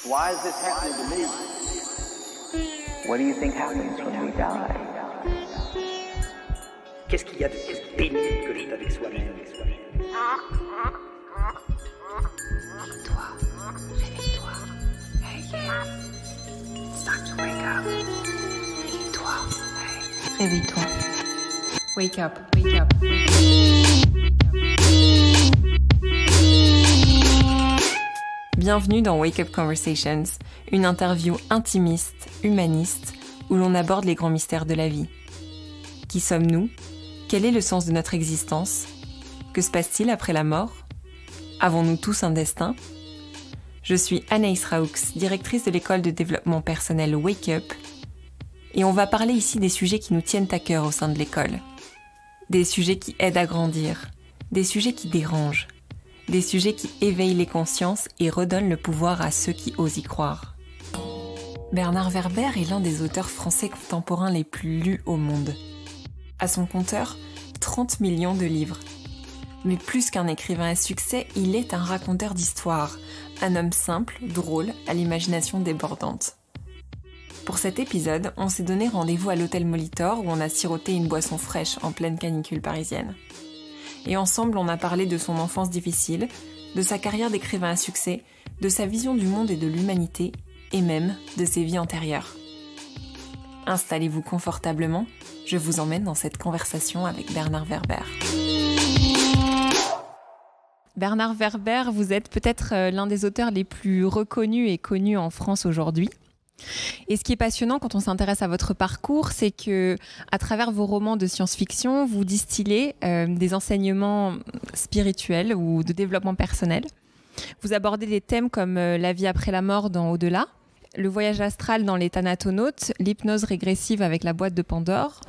Why is this happening to me? What do you think happens when we die? Qu'est-ce qu'il y a de pénible que d'être avec soi-même? Réveille-toi, réveille-toi. Hey, yeah. It's time to wake up. Réveille-toi, hey. Réveille-toi. Wake up, wake up, wake up. Bienvenue dans Wake Up Conversations, une interview intimiste, humaniste, où l'on aborde les grands mystères de la vie. Qui sommes-nous? Quel est le sens de notre existence? Que se passe-t-il après la mort? Avons-nous tous un destin? Je suis Anaïs Raoux, directrice de l'école de développement personnel Wake Up, et on va parler ici des sujets qui nous tiennent à cœur au sein de l'école. Des sujets qui aident à grandir, des sujets qui dérangent, des sujets qui éveillent les consciences et redonnent le pouvoir à ceux qui osent y croire. Bernard Werber est l'un des auteurs français contemporains les plus lus au monde. À son compteur, 30 millions de livres. Mais plus qu'un écrivain à succès, il est un raconteur d'histoires, un homme simple, drôle, à l'imagination débordante. Pour cet épisode, on s'est donné rendez-vous à l'hôtel Molitor où on a siroté une boisson fraîche en pleine canicule parisienne. Et ensemble, on a parlé de son enfance difficile, de sa carrière d'écrivain à succès, de sa vision du monde et de l'humanité, et même de ses vies antérieures. Installez-vous confortablement, je vous emmène dans cette conversation avec Bernard Werber. Bernard Werber, vous êtes peut-être l'un des auteurs les plus reconnus et connus en France aujourd'hui. Et ce qui est passionnant quand on s'intéresse à votre parcours, c'est que, à travers vos romans de science-fiction, vous distillez des enseignements spirituels ou de développement personnel. Vous abordez des thèmes comme la vie après la mort dans Au-delà, le voyage astral dans les Thanatonautes, l'hypnose régressive avec la boîte de Pandore.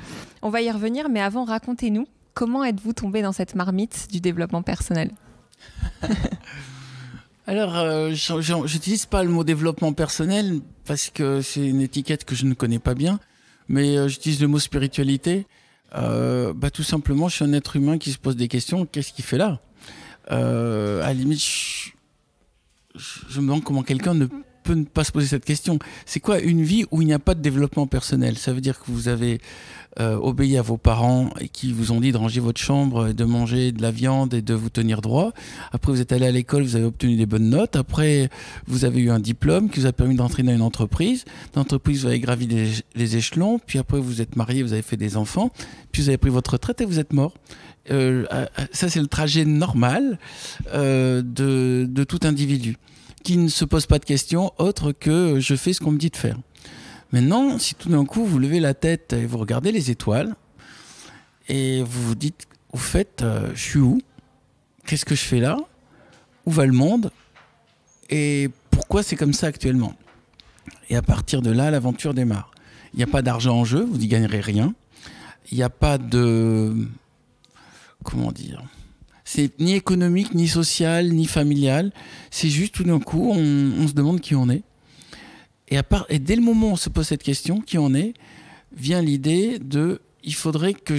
On va y revenir, mais avant, racontez-nous, comment êtes-vous tombé dans cette marmite du développement personnel? Alors, j'utilise pas le mot développement personnel parce que c'est une étiquette que je ne connais pas bien, mais j'utilise le mot spiritualité. Tout simplement, je suis un être humain qui se pose des questions. Qu'est-ce qu'il fait là? À la limite, je me demande comment quelqu'un ne peut ne pas se poser cette question. C'est quoi une vie où il n'y a pas de développement personnel? Ça veut dire que vous avez obéi à vos parents et qui vous ont dit de ranger votre chambre, de manger de la viande et de vous tenir droit. Après, vous êtes allé à l'école, vous avez obtenu des bonnes notes. Après, vous avez eu un diplôme qui vous a permis d'entrer dans une entreprise. Dans l'entreprise, vous avez gravi les échelons. Puis après, vous êtes marié, vous avez fait des enfants. Puis vous avez pris votre retraite et vous êtes mort. Ça, c'est le trajet normal de tout individu qui ne se pose pas de questions autres que je fais ce qu'on me dit de faire. Maintenant, si tout d'un coup vous levez la tête et vous regardez les étoiles et vous vous dites, au fait, je suis où? Qu'est-ce que je fais là? Où va le monde? Et pourquoi c'est comme ça actuellement? Et à partir de là, l'aventure démarre. Il n'y a pas d'argent en jeu, vous n'y gagnerez rien. Il n'y a pas de... Comment dire? C'est ni économique, ni social, ni familial. C'est juste tout d'un coup, on se demande qui on est. Et dès le moment où on se pose cette question, qui on est, vient l'idée de il faudrait que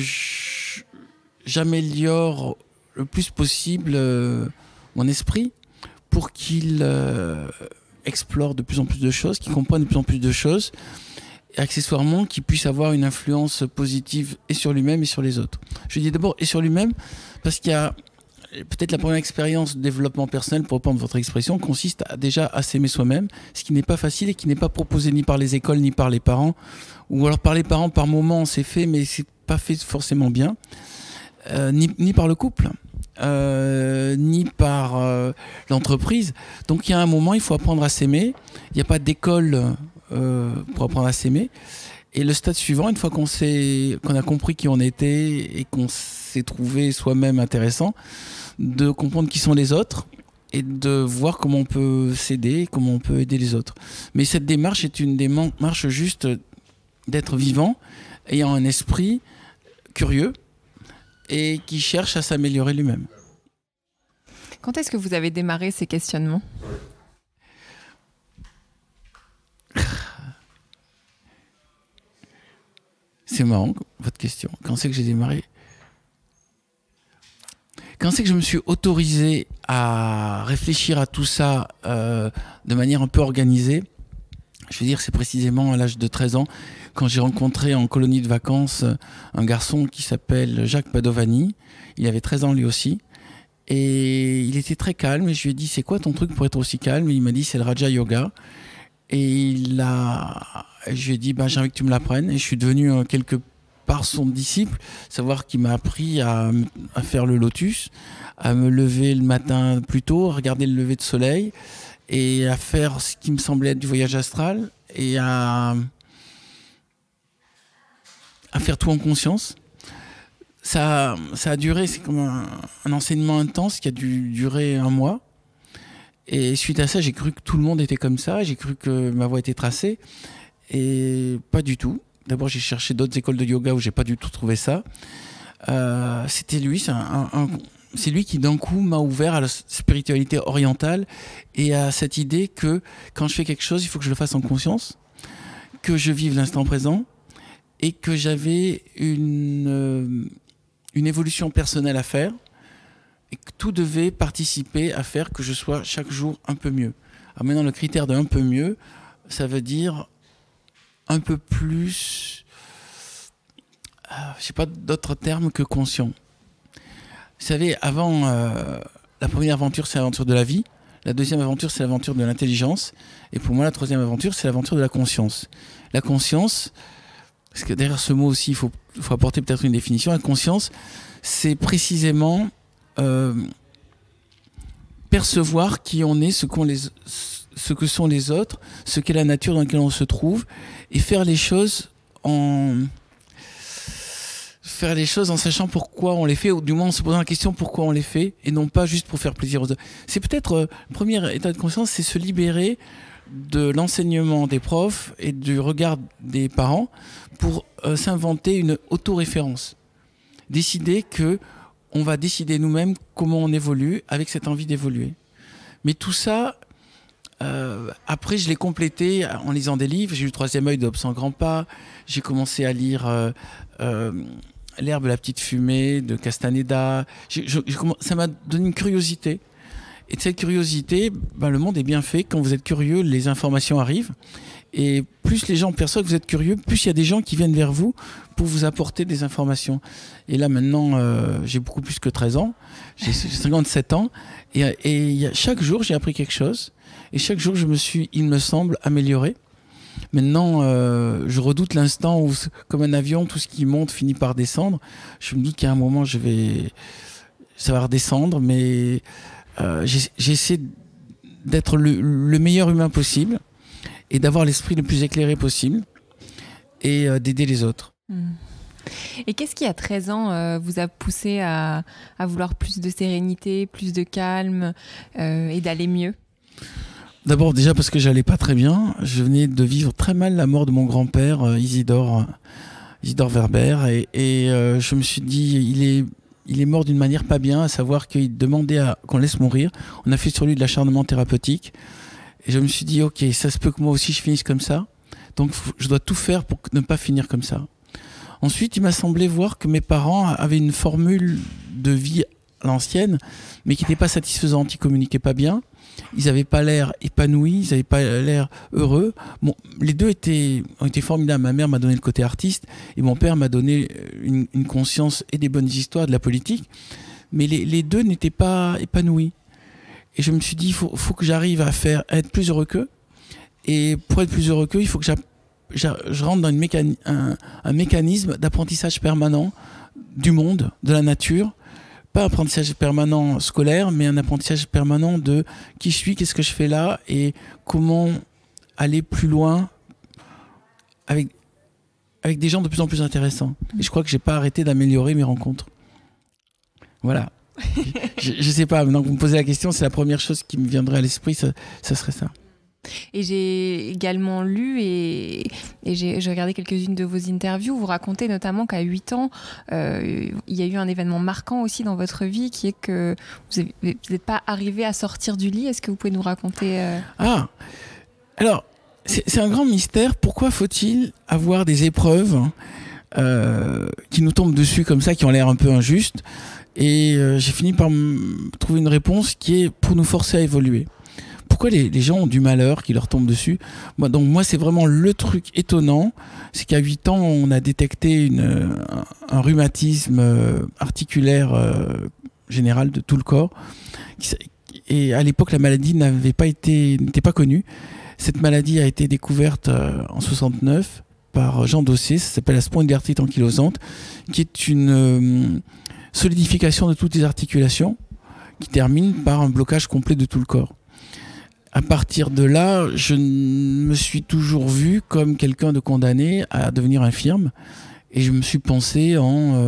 j'améliore le plus possible mon esprit pour qu'il explore de plus en plus de choses, qu'il comprenne de plus en plus de choses, et accessoirement qu'il puisse avoir une influence positive et sur lui-même et sur les autres. Je dis d'abord et sur lui-même parce qu'il y a peut-être la première expérience de développement personnel, pour reprendre votre expression, consiste déjà à s'aimer soi-même, ce qui n'est pas facile et qui n'est pas proposé ni par les écoles ni par les parents, ou alors par les parents par moment c'est fait, mais c'est pas fait forcément bien, ni par le couple, ni par l'entreprise. Donc il y a un moment, il faut apprendre à s'aimer. Il n'y a pas d'école pour apprendre à s'aimer. Et le stade suivant, une fois qu'on a compris qui on était et qu'on s'est trouvé soi-même intéressant, de comprendre qui sont les autres et de voir comment on peut s'aider, comment on peut aider les autres. Mais cette démarche est une démarche juste d'être vivant, ayant un esprit curieux et qui cherche à s'améliorer lui-même. Quand est-ce que vous avez démarré ces questionnements ? C'est marrant, votre question. Quand c'est que j'ai démarré ? Quand c'est que je me suis autorisé à réfléchir à tout ça de manière un peu organisée, je veux dire, c'est précisément à l'âge de 13 ans, quand j'ai rencontré en colonie de vacances un garçon qui s'appelle Jacques Padovani. Il avait 13 ans lui aussi. Et il était très calme. Et je lui ai dit, c'est quoi ton truc pour être aussi calme? Et il m'a dit, c'est le Raja Yoga. Et je lui ai dit, j'ai envie que tu me l'apprennes. Et je suis devenu quelque part son disciple, savoir qu'il m'a appris à faire le lotus, à me lever le matin plus tôt, à regarder le lever de soleil, et à faire ce qui me semblait être du voyage astral, et à faire tout en conscience. Ça a duré, c'est comme un enseignement intense qui a dû durer 1 mois. Et suite à ça, j'ai cru que tout le monde était comme ça, j'ai cru que ma voie était tracée, et pas du tout. D'abord, j'ai cherché d'autres écoles de yoga où j'ai pas du tout trouvé ça. C'était lui, c'est lui qui d'un coup m'a ouvert à la spiritualité orientale et à cette idée que quand je fais quelque chose, il faut que je le fasse en conscience, que je vive l'instant présent et que j'avais une évolution personnelle à faire et que tout devait participer à faire que je sois chaque jour un peu mieux. Alors maintenant, le critère de un peu mieux, ça veut dire un peu plus, je sais pas d'autres termes que conscient. Vous savez, avant, la première aventure, c'est l'aventure de la vie. La deuxième aventure, c'est l'aventure de l'intelligence. Et pour moi, la troisième aventure, c'est l'aventure de la conscience. La conscience, parce que derrière ce mot aussi, il faut apporter peut-être une définition. La conscience, c'est précisément percevoir qui on est, ce que sont les autres, ce qu'est la nature dans laquelle on se trouve, et faire les choses en sachant pourquoi on les fait, ou du moins en se posant la question pourquoi on les fait, et non pas juste pour faire plaisir aux autres. C'est peut-être le premier état de conscience, c'est se libérer de l'enseignement des profs et du regard des parents pour s'inventer une autoréférence. Décider que on va décider nous-mêmes comment on évolue avec cette envie d'évoluer. Mais tout ça, après, je l'ai complété en lisant des livres. J'ai eu le troisième œil de Hobson Grandpas. J'ai commencé à lire L'herbe et la petite fumée de Castaneda. Ça m'a donné une curiosité. Et de cette curiosité, le monde est bien fait. Quand vous êtes curieux, les informations arrivent. Et plus les gens perçoivent que vous êtes curieux, plus il y a des gens qui viennent vers vous pour vous apporter des informations. Et là, maintenant, j'ai beaucoup plus que 13 ans. J'ai 57 ans. Et chaque jour, j'ai appris quelque chose. Et chaque jour, il me semble, amélioré. Maintenant, je redoute l'instant où, comme un avion, tout ce qui monte finit par descendre. Je me doute qu'à un moment, ça va redescendre, mais j'essaie d'être le meilleur humain possible et d'avoir l'esprit le plus éclairé possible et d'aider les autres. Et qu'est-ce qui, à 13 ans, vous a poussé à vouloir plus de sérénité, plus de calme et d'aller mieux ? D'abord, déjà parce que j'allais pas très bien. Je venais de vivre très mal la mort de mon grand-père, Isidore Verber, et je me suis dit, il est mort d'une manière pas bien, à savoir qu'il demandait qu'on laisse mourir. On a fait sur lui de l'acharnement thérapeutique. Et je me suis dit, ok, ça se peut que moi aussi je finisse comme ça. Donc je dois tout faire pour ne pas finir comme ça. Ensuite, il m'a semblé voir que mes parents avaient une formule de vie à l'ancienne, mais qui n'était pas satisfaisante. Ils communiquaient pas bien. Ils n'avaient pas l'air épanouis, ils n'avaient pas l'air heureux. Bon, les deux ont été formidables. Ma mère m'a donné le côté artiste et mon père m'a donné une conscience et des bonnes histoires de la politique. Mais les deux n'étaient pas épanouis. Et je me suis dit, il faut que j'arrive à être plus heureux qu'eux. Et pour être plus heureux qu'eux, il faut que je rentre dans un mécanisme d'apprentissage permanent du monde, de la nature. Pas un apprentissage permanent scolaire, mais un apprentissage permanent de qui je suis, qu'est-ce que je fais là, et comment aller plus loin avec des gens de plus en plus intéressants. Et je crois que j'ai pas arrêté d'améliorer mes rencontres. Voilà. je sais pas, maintenant que vous me posez la question, c'est la première chose qui me viendrait à l'esprit, ça serait ça. Et j'ai également lu et j'ai regardé quelques-unes de vos interviews. Vous racontez notamment qu'à 8 ans, il y a eu un événement marquant aussi dans votre vie qui est que vous n'êtes pas arrivé à sortir du lit. Est-ce que vous pouvez nous raconter Alors, c'est un grand mystère. Pourquoi faut-il avoir des épreuves qui nous tombent dessus comme ça, qui ont l'air un peu injustes, Et j'ai fini par trouver une réponse qui est pour nous forcer à évoluer. Pourquoi les gens ont du malheur qui leur tombe dessus? Moi, c'est vraiment le truc étonnant, c'est qu'à 8 ans, on a détecté un rhumatisme articulaire général de tout le corps. Et à l'époque, la maladie n'était pas connue. Cette maladie a été découverte en 69 par Jean Dossé. Ça s'appelle la spondylarthrite ankylosante, qui est une solidification de toutes les articulations qui termine par un blocage complet de tout le corps. À partir de là, je me suis toujours vu comme quelqu'un de condamné à devenir infirme, et je me suis pensé en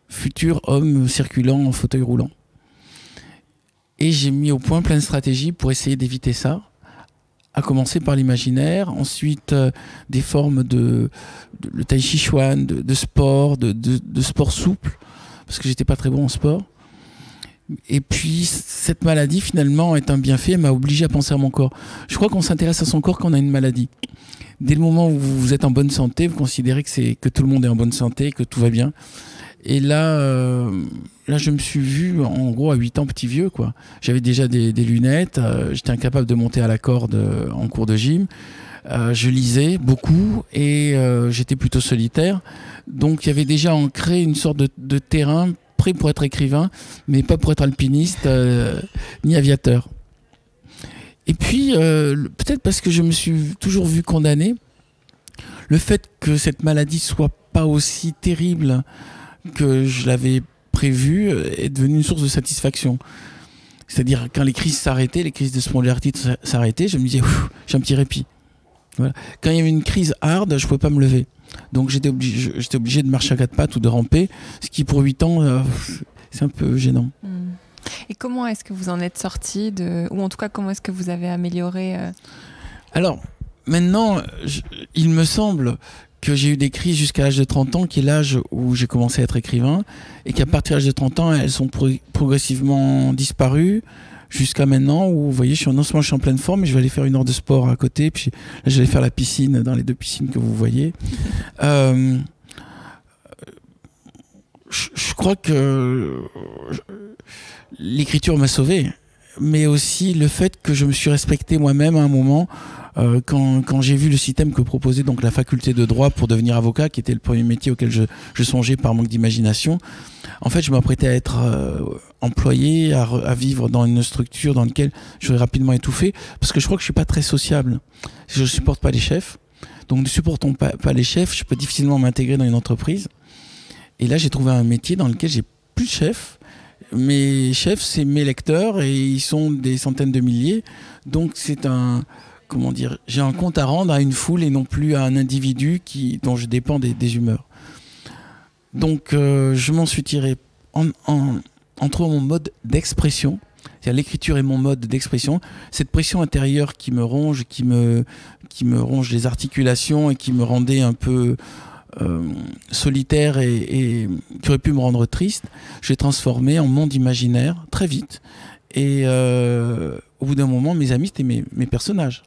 futur homme circulant en fauteuil roulant. Et j'ai mis au point plein de stratégies pour essayer d'éviter ça, à commencer par l'imaginaire, ensuite des formes de tai chi chuan, de sport, de sport souple, parce que j'étais pas très bon en sport. Et puis cette maladie finalement est un bienfait, m'a obligé à penser à mon corps. Je crois qu'on s'intéresse à son corps quand on a une maladie. Dès le moment où vous êtes en bonne santé, vous considérez que tout le monde est en bonne santé, que tout va bien. Et là, je me suis vu en gros à 8 ans petit vieux, quoi. J'avais déjà des lunettes, j'étais incapable de monter à la corde en cours de gym. Je lisais beaucoup et j'étais plutôt solitaire. Donc il y avait déjà ancré une sorte de terrain prêt pour être écrivain, mais pas pour être alpiniste ni aviateur. Et puis, peut-être parce que je me suis toujours vu condamné, le fait que cette maladie soit pas aussi terrible que je l'avais prévu est devenu une source de satisfaction. C'est-à-dire, quand les crises s'arrêtaient, les crises de spondylarthrite s'arrêtaient, je me disais, j'ai un petit répit. Voilà. Quand il y avait une crise hard, je pouvais pas me lever. Donc j'étais obligé de marcher à 4 pattes ou de ramper, ce qui pour 8 ans, c'est un peu gênant. Et comment est-ce que vous en êtes sorti ou en tout cas, comment est-ce que vous avez amélioré Alors, maintenant, il me semble que j'ai eu des crises jusqu'à l'âge de 30 ans, qui est l'âge où j'ai commencé à être écrivain, et qu'à partir de l'âge de 30 ans, elles sont progressivement disparues, jusqu'à maintenant où, vous voyez, non seulement je suis en pleine forme, mais je vais aller faire 1 heure de sport à côté, puis là, je vais aller faire la piscine, dans les 2 piscines que vous voyez. Je crois que l'écriture m'a sauvé, mais aussi le fait que je me suis respecté moi-même à un moment, quand j'ai vu le système que proposait donc la faculté de droit pour devenir avocat, qui était le premier métier auquel je songeais par manque d'imagination. En fait, je m'apprêtais à être employé, à vivre dans une structure dans laquelle j'aurais rapidement étouffé, parce que je crois que je suis pas très sociable. Je supporte pas les chefs. Donc, ne supportant pas les chefs, je peux difficilement m'intégrer dans une entreprise. Et là, j'ai trouvé un métier dans lequel j'ai plus de chefs. Mes chefs, c'est mes lecteurs, et ils sont des centaines de milliers. Donc, c'est j'ai un compte à rendre à une foule et non plus à un individu dont je dépends des humeurs. Donc, je m'en suis tiré entre mon mode d'expression, c'est-à-dire l'écriture est mon mode d'expression, cette pression intérieure qui me ronge, qui me ronge les articulations et qui me rendait un peu solitaire et qui aurait pu me rendre triste, je l'ai transformé en monde imaginaire très vite. Et au bout d'un moment, mes amis, c'était mes personnages.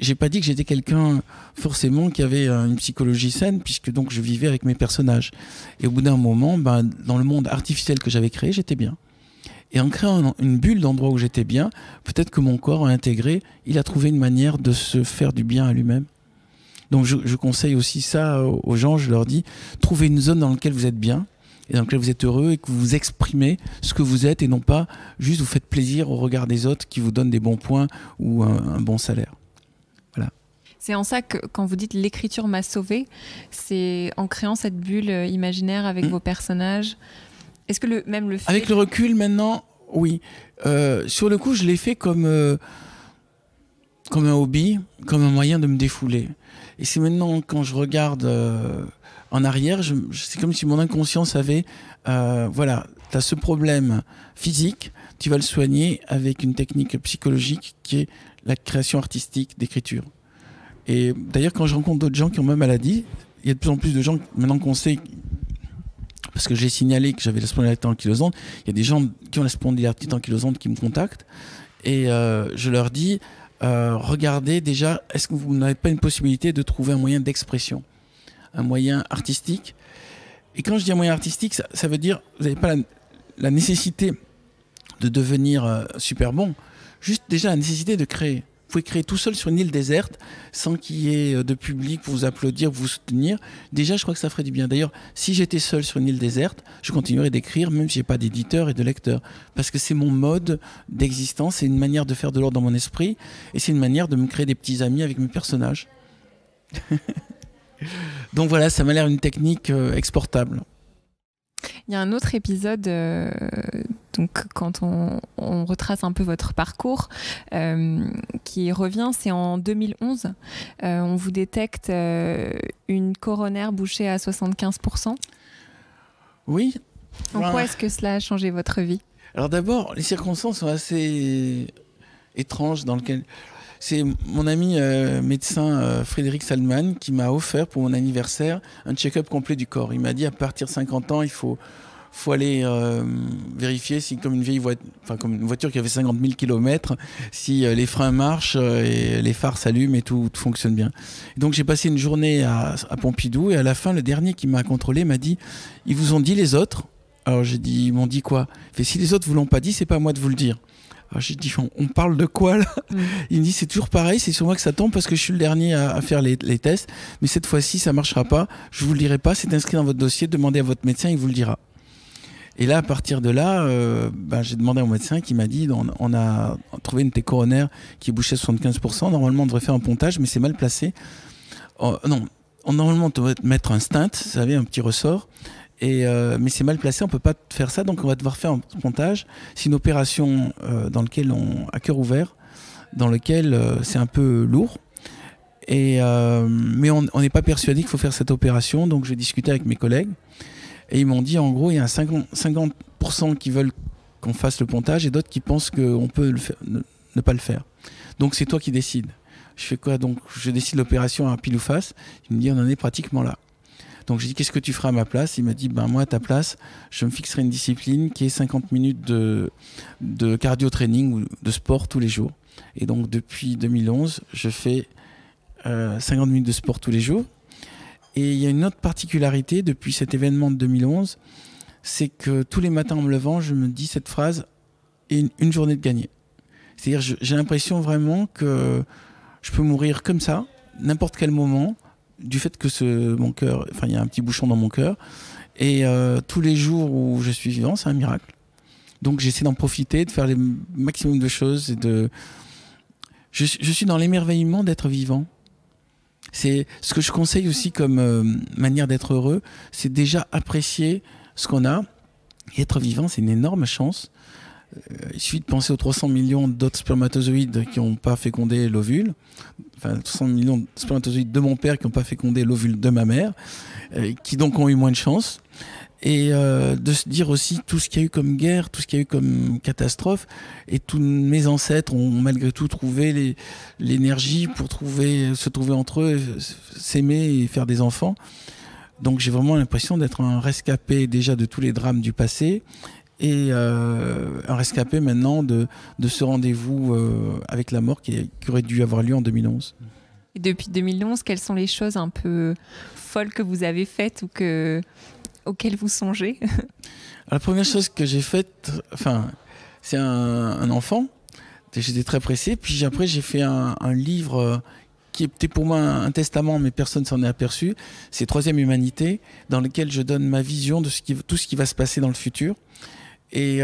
J'ai pas dit que j'étais quelqu'un forcément qui avait une psychologie saine, puisque donc je vivais avec mes personnages. Et au bout d'un moment, dans le monde artificiel que j'avais créé, j'étais bien. Et en créant une bulle d'endroit où j'étais bien, peut-être que mon corps a intégré, il a trouvé une manière de se faire du bien à lui-même. Donc je conseille aussi ça aux gens, je leur dis, trouvez une zone dans laquelle vous êtes bien, et dans laquelle vous êtes heureux, et que vous exprimez ce que vous êtes, et non pas juste vous faites plaisir au regard des autres qui vous donnent des bons points ou un bon salaire. Voilà. C'est en ça que quand vous dites l'écriture m'a sauvé, c'est en créant cette bulle imaginaire avec vos personnages. Est-ce que même le fait... Avec le recul maintenant, oui. Sur le coup, je l'ai fait comme un hobby, comme un moyen de me défouler. Et c'est maintenant, quand je regarde en arrière, c'est comme si mon inconscient savait, voilà, tu as ce problème physique, tu vas le soigner avec une technique psychologique qui est la création artistique d'écriture. Et d'ailleurs, quand je rencontre d'autres gens qui ont ma maladie, il y a de plus en plus de gens, maintenant qu'on sait, parce que j'ai signalé que j'avais la spondylarthrite ankylosante, il y a des gens qui ont la spondylarthrite ankylosante qui me contactent, et je leur dis, regardez déjà, est-ce que vous n'avez pas une possibilité de trouver un moyen d'expression, un moyen artistique? Et quand je dis un moyen artistique, ça veut dire vous n'avez pas la nécessité de devenir super bon, juste déjà la nécessité de créer. Vous pouvez créer tout seul sur une île déserte sans qu'il y ait de public pour vous applaudir, vous soutenir. Déjà, je crois que ça ferait du bien. D'ailleurs, si j'étais seul sur une île déserte, je continuerais d'écrire même si j'ai pas d'éditeur et de lecteur. Parce que c'est mon mode d'existence, c'est une manière de faire de l'ordre dans mon esprit et c'est une manière de me créer des petits amis avec mes personnages. Donc voilà, ça m'a l'air une technique exportable. Il y a un autre épisode, donc quand on retrace un peu votre parcours, qui revient, c'est en 2011. On vous détecte une coronaire bouchée à 75%. Oui. En quoi est-ce que cela a changé votre vie ? Alors d'abord, les circonstances sont assez étranges dans lesquelles... C'est mon ami médecin Frédéric Salman qui m'a offert pour mon anniversaire un check-up complet du corps. Il m'a dit à partir de 50 ans, il faut aller vérifier si, comme comme une voiture qui avait 50 000 km, si les freins marchent et les phares s'allument et tout fonctionne bien. Et donc j'ai passé une journée à Pompidou et à la fin, le dernier qui m'a contrôlé m'a dit « Ils vous ont dit les autres ?» Alors j'ai dit « Ils m'ont dit quoi ?» Il fait « Si les autres vous l'ont pas dit, c'est pas à moi de vous le dire. » Alors j'ai dit, on parle de quoi là ? Il me dit, c'est toujours pareil, c'est sur moi que ça tombe parce que je suis le dernier à faire les tests. Mais cette fois-ci, ça ne marchera pas. Je ne vous le dirai pas, c'est inscrit dans votre dossier. Demandez à votre médecin, il vous le dira. Et là, à partir de là, j'ai demandé à mon médecin qui m'a dit, on a trouvé une coronaire qui bouchait 75%. Normalement, on devrait faire un pontage, mais c'est mal placé. Normalement, on devrait mettre un stent, vous savez, un petit ressort. Mais c'est mal placé, on ne peut pas faire ça, donc on va devoir faire un pontage. C'est une opération dans laquelle à cœur ouvert, dans lequel c'est un peu lourd. Mais on n'est pas persuadé qu'il faut faire cette opération, donc j'ai discuté avec mes collègues et ils m'ont dit en gros il y a 50% qui veulent qu'on fasse le pontage et d'autres qui pensent qu'on peut ne pas le faire. Donc c'est toi qui décides. Je fais quoi ? Donc je décide l'opération à pile ou face. Il me dit on en est pratiquement là. Donc j'ai dit qu'est-ce que tu feras à ma place ? Il m'a dit moi à ta place, je me fixerai une discipline qui est 50 minutes de cardio-training ou de sport tous les jours. Et donc depuis 2011, je fais 50 minutes de sport tous les jours. Et il y a une autre particularité depuis cet événement de 2011, c'est que tous les matins en me levant, je me dis cette phrase et une journée de gagner. C'est-à-dire j'ai l'impression vraiment que je peux mourir comme ça, n'importe quel moment, du fait que mon cœur, il y a un petit bouchon dans mon cœur, et tous les jours où je suis vivant, c'est un miracle. Donc j'essaie d'en profiter, de faire le maximum de choses, je suis dans l'émerveillement d'être vivant. C'est ce que je conseille aussi comme manière d'être heureux, c'est déjà apprécier ce qu'on a, et être vivant, c'est une énorme chance. Il suffit de penser aux 300 millions d'autres spermatozoïdes qui n'ont pas fécondé l'ovule, 300 millions de spermatozoïdes de mon père qui n'ont pas fécondé l'ovule de ma mère, qui donc ont eu moins de chance. Et de se dire aussi tout ce qu'il y a eu comme guerre, tout ce qu'il y a eu comme catastrophe, et tous mes ancêtres ont malgré tout trouvé l'énergie pour se trouver entre eux, s'aimer et faire des enfants. Donc j'ai vraiment l'impression d'être un rescapé déjà de tous les drames du passé, et un rescapé maintenant de ce rendez-vous avec la mort qui aurait dû avoir lieu en 2011. Et depuis 2011, quelles sont les choses un peu folles que vous avez faites ou auxquelles vous songez ? La première chose que j'ai faite, c'est un enfant. J'étais très pressé. Puis après, j'ai fait un livre qui était pour moi un testament, mais personne s'en est aperçu. C'est Troisième Humanité, dans lequel je donne ma vision de tout ce qui va se passer dans le futur. Et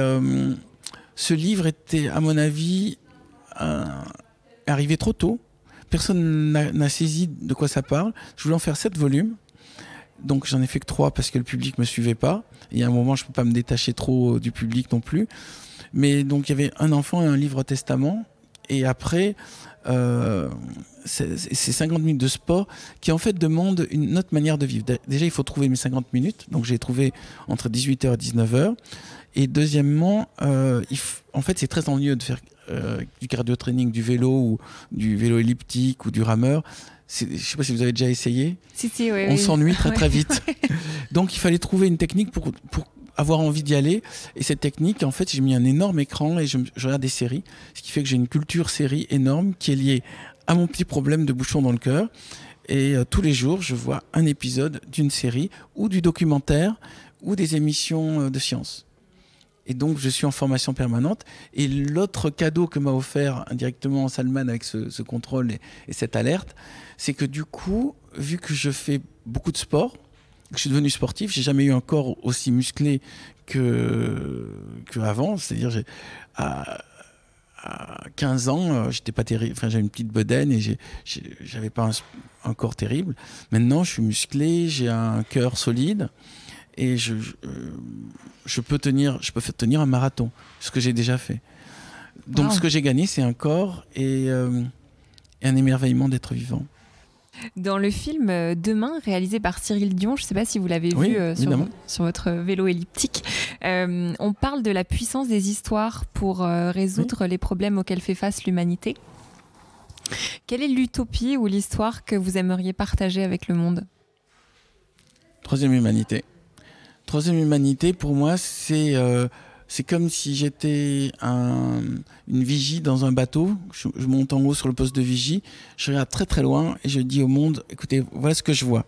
ce livre était, à mon avis, arrivé trop tôt. Personne n'a saisi de quoi ça parle. Je voulais en faire 7 volumes. Donc j'en ai fait que 3 parce que le public me suivait pas. Et à un moment, je peux pas me détacher trop du public non plus. Mais donc il y avait un enfant et un livre testament. Et après, c'est 50 minutes de sport qui en fait demandent une autre manière de vivre. Déjà, il faut trouver mes 50 minutes. Donc j'ai trouvé entre 18h et 19h. Et deuxièmement, en fait, c'est très ennuyeux de faire du cardio-training, du vélo ou du vélo elliptique ou du rameur. Je ne sais pas si vous avez déjà essayé. Si, oui, on s'ennuie très vite. Donc, il fallait trouver une technique pour avoir envie d'y aller. Et cette technique, en fait, j'ai mis un énorme écran et je regarde des séries. Ce qui fait que j'ai une culture série énorme qui est liée à mon petit problème de bouchon dans le cœur. Et tous les jours, je vois un épisode d'une série ou du documentaire ou des émissions de science. Et donc, je suis en formation permanente. Et l'autre cadeau que m'a offert indirectement Salman avec ce contrôle et cette alerte, c'est que du coup, vu que je fais beaucoup de sport, que je suis devenu sportif, j'ai jamais eu un corps aussi musclé qu'avant. C'est-à-dire, à 15 ans, j'étais pas terrible. Enfin, j'avais une petite bedaine et j'avais pas un corps terrible. Maintenant, je suis musclé, j'ai un cœur solide. Et je peux faire tenir un marathon, ce que j'ai déjà fait. Donc, ce que j'ai gagné, c'est un corps et un émerveillement d'être vivant. Dans le film Demain, réalisé par Cyril Dion, je ne sais pas si vous l'avez vu sur votre vélo elliptique, on parle de la puissance des histoires pour résoudre les problèmes auxquels fait face l'humanité. Quelle est l'utopie ou l'histoire que vous aimeriez partager avec le monde ? Troisième humanité. Troisième humanité, pour moi, c'est comme si j'étais une vigie dans un bateau. Je monte en haut sur le poste de vigie, je regarde très très loin et je dis au monde, écoutez, voilà ce que je vois.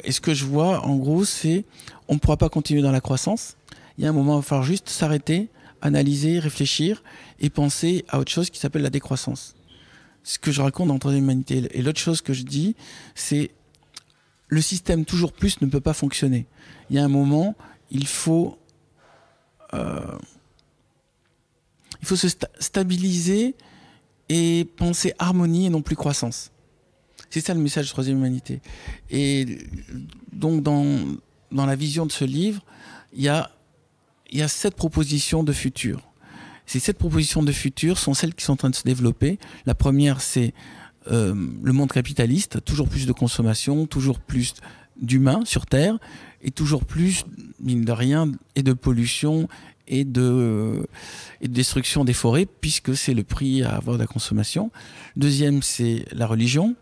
Et ce que je vois, en gros, c'est on ne pourra pas continuer dans la croissance. Il y a un moment, il va falloir juste s'arrêter, analyser, réfléchir et penser à autre chose qui s'appelle la décroissance. Ce que je raconte dans Troisième humanité. Et l'autre chose que je dis, c'est le système toujours plus ne peut pas fonctionner. Il y a un moment, il faut se stabiliser et penser harmonie et non plus croissance. C'est ça le message de Troisième humanité. Et donc dans la vision de ce livre, il y a 7 propositions de futur. Ces 7 propositions de futur sont celles qui sont en train de se développer. La première, c'est le monde capitaliste, toujours plus de consommation, toujours plus d'humains sur Terre, et toujours plus, mine de rien, et de pollution et de destruction des forêts, puisque c'est le prix à avoir de la consommation. Deuxième, c'est la religion,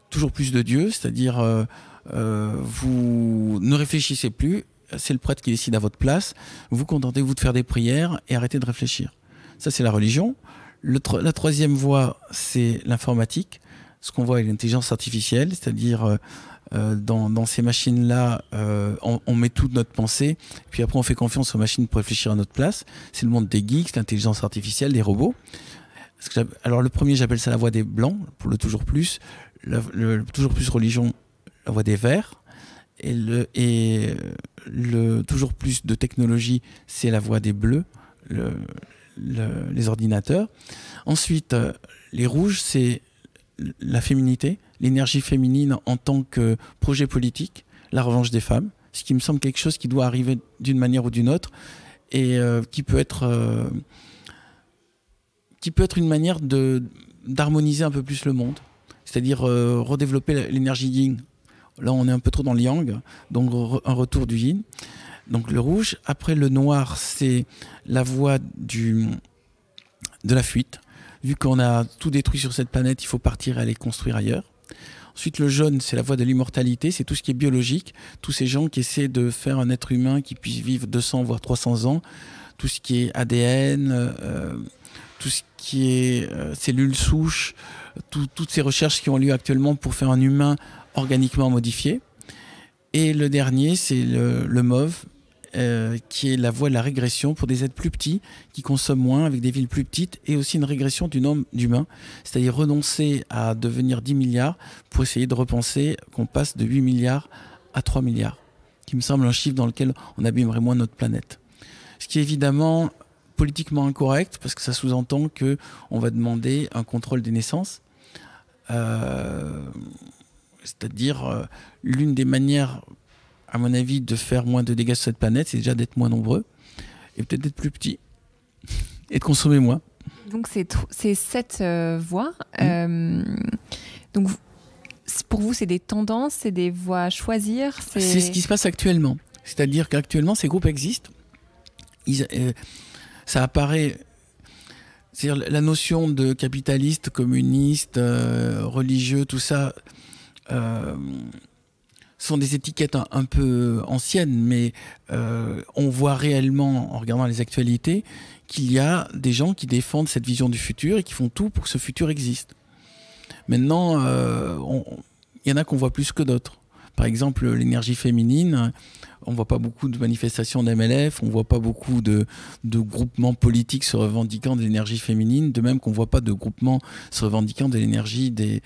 toujours plus de Dieu, c'est-à-dire vous ne réfléchissez plus, c'est le prêtre qui décide à votre place, vous contentez-vous de faire des prières et arrêtez de réfléchir. Ça, c'est la religion. La troisième voie, c'est l'informatique, ce qu'on voit avec l'intelligence artificielle, c'est-à-dire dans ces machines-là, on met toute notre pensée, puis après on fait confiance aux machines pour réfléchir à notre place. C'est le monde des geeks, l'intelligence artificielle, des robots. Alors le premier, j'appelle ça la voie des blancs, pour le toujours plus. Le toujours plus religion, la voie des verts. Et le toujours plus de technologie, c'est la voie des bleus, les ordinateurs. Ensuite, les rouges, c'est la féminité, l'énergie féminine en tant que projet politique, la revanche des femmes, ce qui me semble quelque chose qui doit arriver d'une manière ou d'une autre et qui peut être une manière d'harmoniser un peu plus le monde, c'est-à-dire redévelopper l'énergie yin. Là, on est un peu trop dans le yang, donc un retour du yin. Donc le rouge. Après, le noir, c'est la voie de la fuite. Vu qu'on a tout détruit sur cette planète, il faut partir et aller construire ailleurs. Ensuite, le jaune, c'est la voie de l'immortalité, c'est tout ce qui est biologique, tous ces gens qui essaient de faire un être humain qui puisse vivre 200 voire 300 ans, tout ce qui est ADN, tout ce qui est cellules souches, toutes ces recherches qui ont lieu actuellement pour faire un humain organiquement modifié. Et le dernier, c'est le mauve, qui est la voie de la régression pour des êtres plus petits qui consomment moins avec des villes plus petites et aussi une régression du nombre d'humains, c'est-à-dire renoncer à devenir 10 milliards pour essayer de repenser qu'on passe de 8 milliards à 3 milliards, qui me semble un chiffre dans lequel on abîmerait moins notre planète. Ce qui est évidemment politiquement incorrect parce que ça sous-entend qu'on va demander un contrôle des naissances, c'est-à-dire l'une des manières à mon avis, de faire moins de dégâts sur cette planète, c'est déjà d'être moins nombreux et peut-être d'être plus petits et de consommer moins. Donc, c'est 7 voies. Donc, pour vous, c'est des tendances, c'est des voies à choisir. C'est ce qui se passe actuellement. C'est-à-dire qu'actuellement, ces groupes existent. Ça apparaît... C'est-à-dire la notion de capitaliste, communiste, religieux, tout ça... sont des étiquettes un peu anciennes, mais on voit réellement, en regardant les actualités, qu'il y a des gens qui défendent cette vision du futur et qui font tout pour que ce futur existe. Maintenant, il y en a qu'on voit plus que d'autres. Par exemple, l'énergie féminine, on ne voit pas beaucoup de manifestations d'MLF, on ne voit pas beaucoup de groupements politiques se revendiquant de l'énergie féminine, de même qu'on ne voit pas de groupements se revendiquant de l'énergie de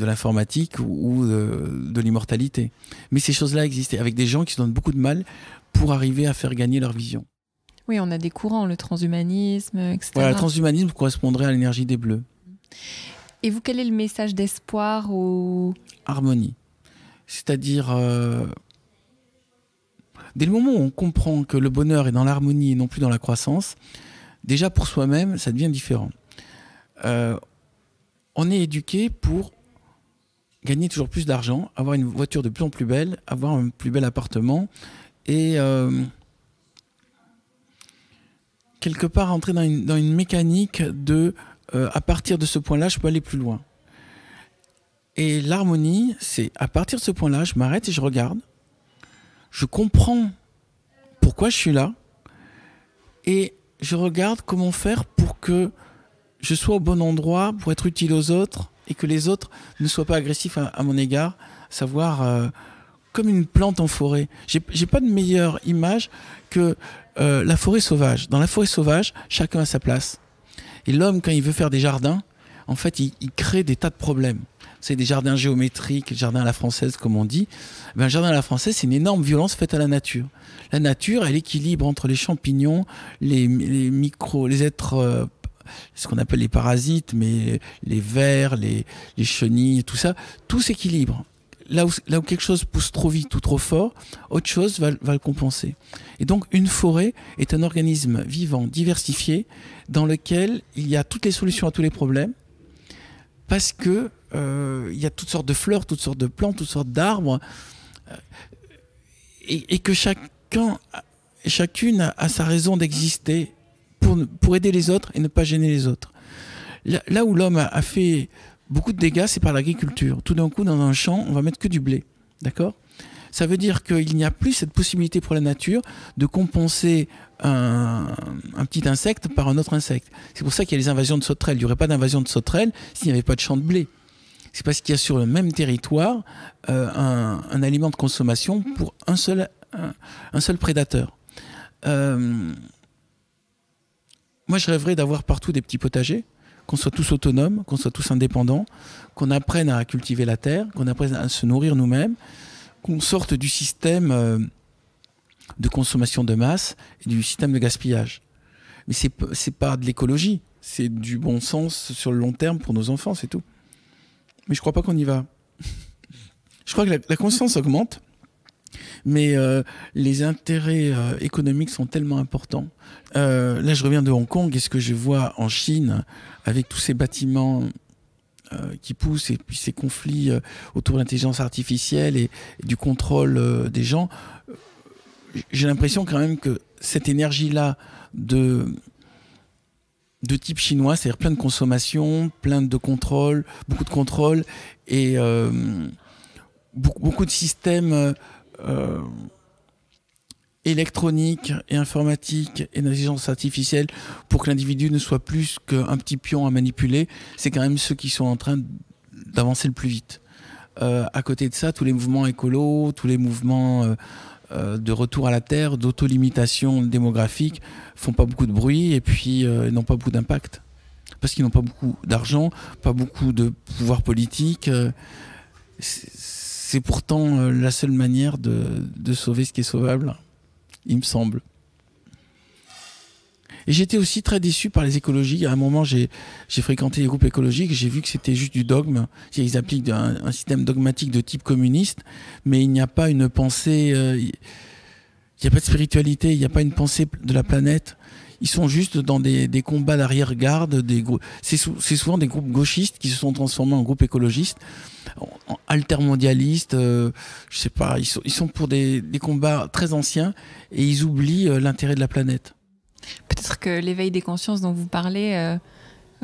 l'informatique ou de l'immortalité. Mais ces choses-là existent, avec des gens qui se donnent beaucoup de mal pour arriver à faire gagner leur vision. Oui, on a des courants, le transhumanisme, etc. Voilà, le transhumanisme correspondrait à l'énergie des Bleus. Et vous, quel est le message d'espoir ou... Harmonie. C'est-à-dire, dès le moment où on comprend que le bonheur est dans l'harmonie et non plus dans la croissance, déjà pour soi-même, ça devient différent. On est éduqué pour gagner toujours plus d'argent, avoir une voiture de plus en plus belle, avoir un plus bel appartement et quelque part entrer dans une mécanique de à partir de ce point-là, je peux aller plus loin. Et l'harmonie, c'est à partir de ce point-là, je m'arrête et je regarde. Je comprends pourquoi je suis là. Et je regarde comment faire pour que je sois au bon endroit, pour être utile aux autres et que les autres ne soient pas agressifs à mon égard. Savoir comme une plante en forêt. J'ai pas de meilleure image que la forêt sauvage. Dans la forêt sauvage, chacun a sa place. Et l'homme, quand il veut faire des jardins, en fait, il crée des tas de problèmes. C'est des jardins géométriques, des jardins à la française, comme on dit. Ben, un jardin à la française, c'est une énorme violence faite à la nature. La nature, elle équilibre entre les champignons, les êtres, ce qu'on appelle les parasites, mais les vers, les chenilles, tout ça, tout s'équilibre. Là où quelque chose pousse trop vite ou trop fort, autre chose va le compenser. Et donc, une forêt est un organisme vivant, diversifié, dans lequel il y a toutes les solutions à tous les problèmes, parce que il y a toutes sortes de fleurs, toutes sortes de plantes, toutes sortes d'arbres, et que chacune a sa raison d'exister pour aider les autres et ne pas gêner les autres. Là où l'homme a fait beaucoup de dégâts, c'est par l'agriculture. Tout d'un coup, dans un champ, on va mettre que du blé, d'accord ? Ça veut dire qu'il n'y a plus cette possibilité pour la nature de compenser un petit insecte par un autre insecte. C'est pour ça qu'il y a les invasions de sauterelles. Il n'y aurait pas d'invasion de sauterelles s'il n'y avait pas de champ de blé. C'est parce qu'il y a sur le même territoire un aliment de consommation pour un seul prédateur. Moi, je rêverais d'avoir partout des petits potagers, qu'on soit tous autonomes, qu'on soit tous indépendants, qu'on apprenne à cultiver la terre, qu'on apprenne à se nourrir nous-mêmes, qu'on sorte du système de consommation de masse et du système de gaspillage. Mais c'est pas de l'écologie, c'est du bon sens sur le long terme pour nos enfants, c'est tout. Mais je crois pas qu'on y va. Je crois que la conscience augmente, mais les intérêts économiques sont tellement importants. Là, je reviens de Hong Kong, et ce que je vois en Chine, avec tous ces bâtiments qui poussent, et puis ces conflits autour de l'intelligence artificielle et du contrôle des gens, j'ai l'impression quand même que cette énergie-là de type chinois, c'est-à-dire plein de consommation, plein de contrôle, beaucoup de contrôle, et beaucoup de systèmes électroniques et informatiques et d'intelligence artificielle pour que l'individu ne soit plus qu'un petit pion à manipuler, c'est quand même ceux qui sont en train d'avancer le plus vite. À côté de ça, tous les mouvements écolos, tous les mouvements de retour à la terre, d'auto-limitation démographique font pas beaucoup de bruit et puis n'ont pas beaucoup d'impact. Parce qu'ils n'ont pas beaucoup d'argent, pas beaucoup de pouvoir politique. C'est pourtant la seule manière de sauver ce qui est sauvable, il me semble. Et j'étais aussi très déçu par les écologies. À un moment, j'ai fréquenté les groupes écologiques et j'ai vu que c'était juste du dogme. Ils appliquent un système dogmatique de type communiste, mais il n'y a pas une pensée, il n'y a pas de spiritualité, il n'y a pas une pensée de la planète. Ils sont juste dans des combats d'arrière-garde. C'est souvent des groupes gauchistes qui se sont transformés en groupes écologistes, en altermondialistes. Je sais pas, ils sont pour des combats très anciens et ils oublient l'intérêt de la planète. Peut-être que l'éveil des consciences dont vous parlez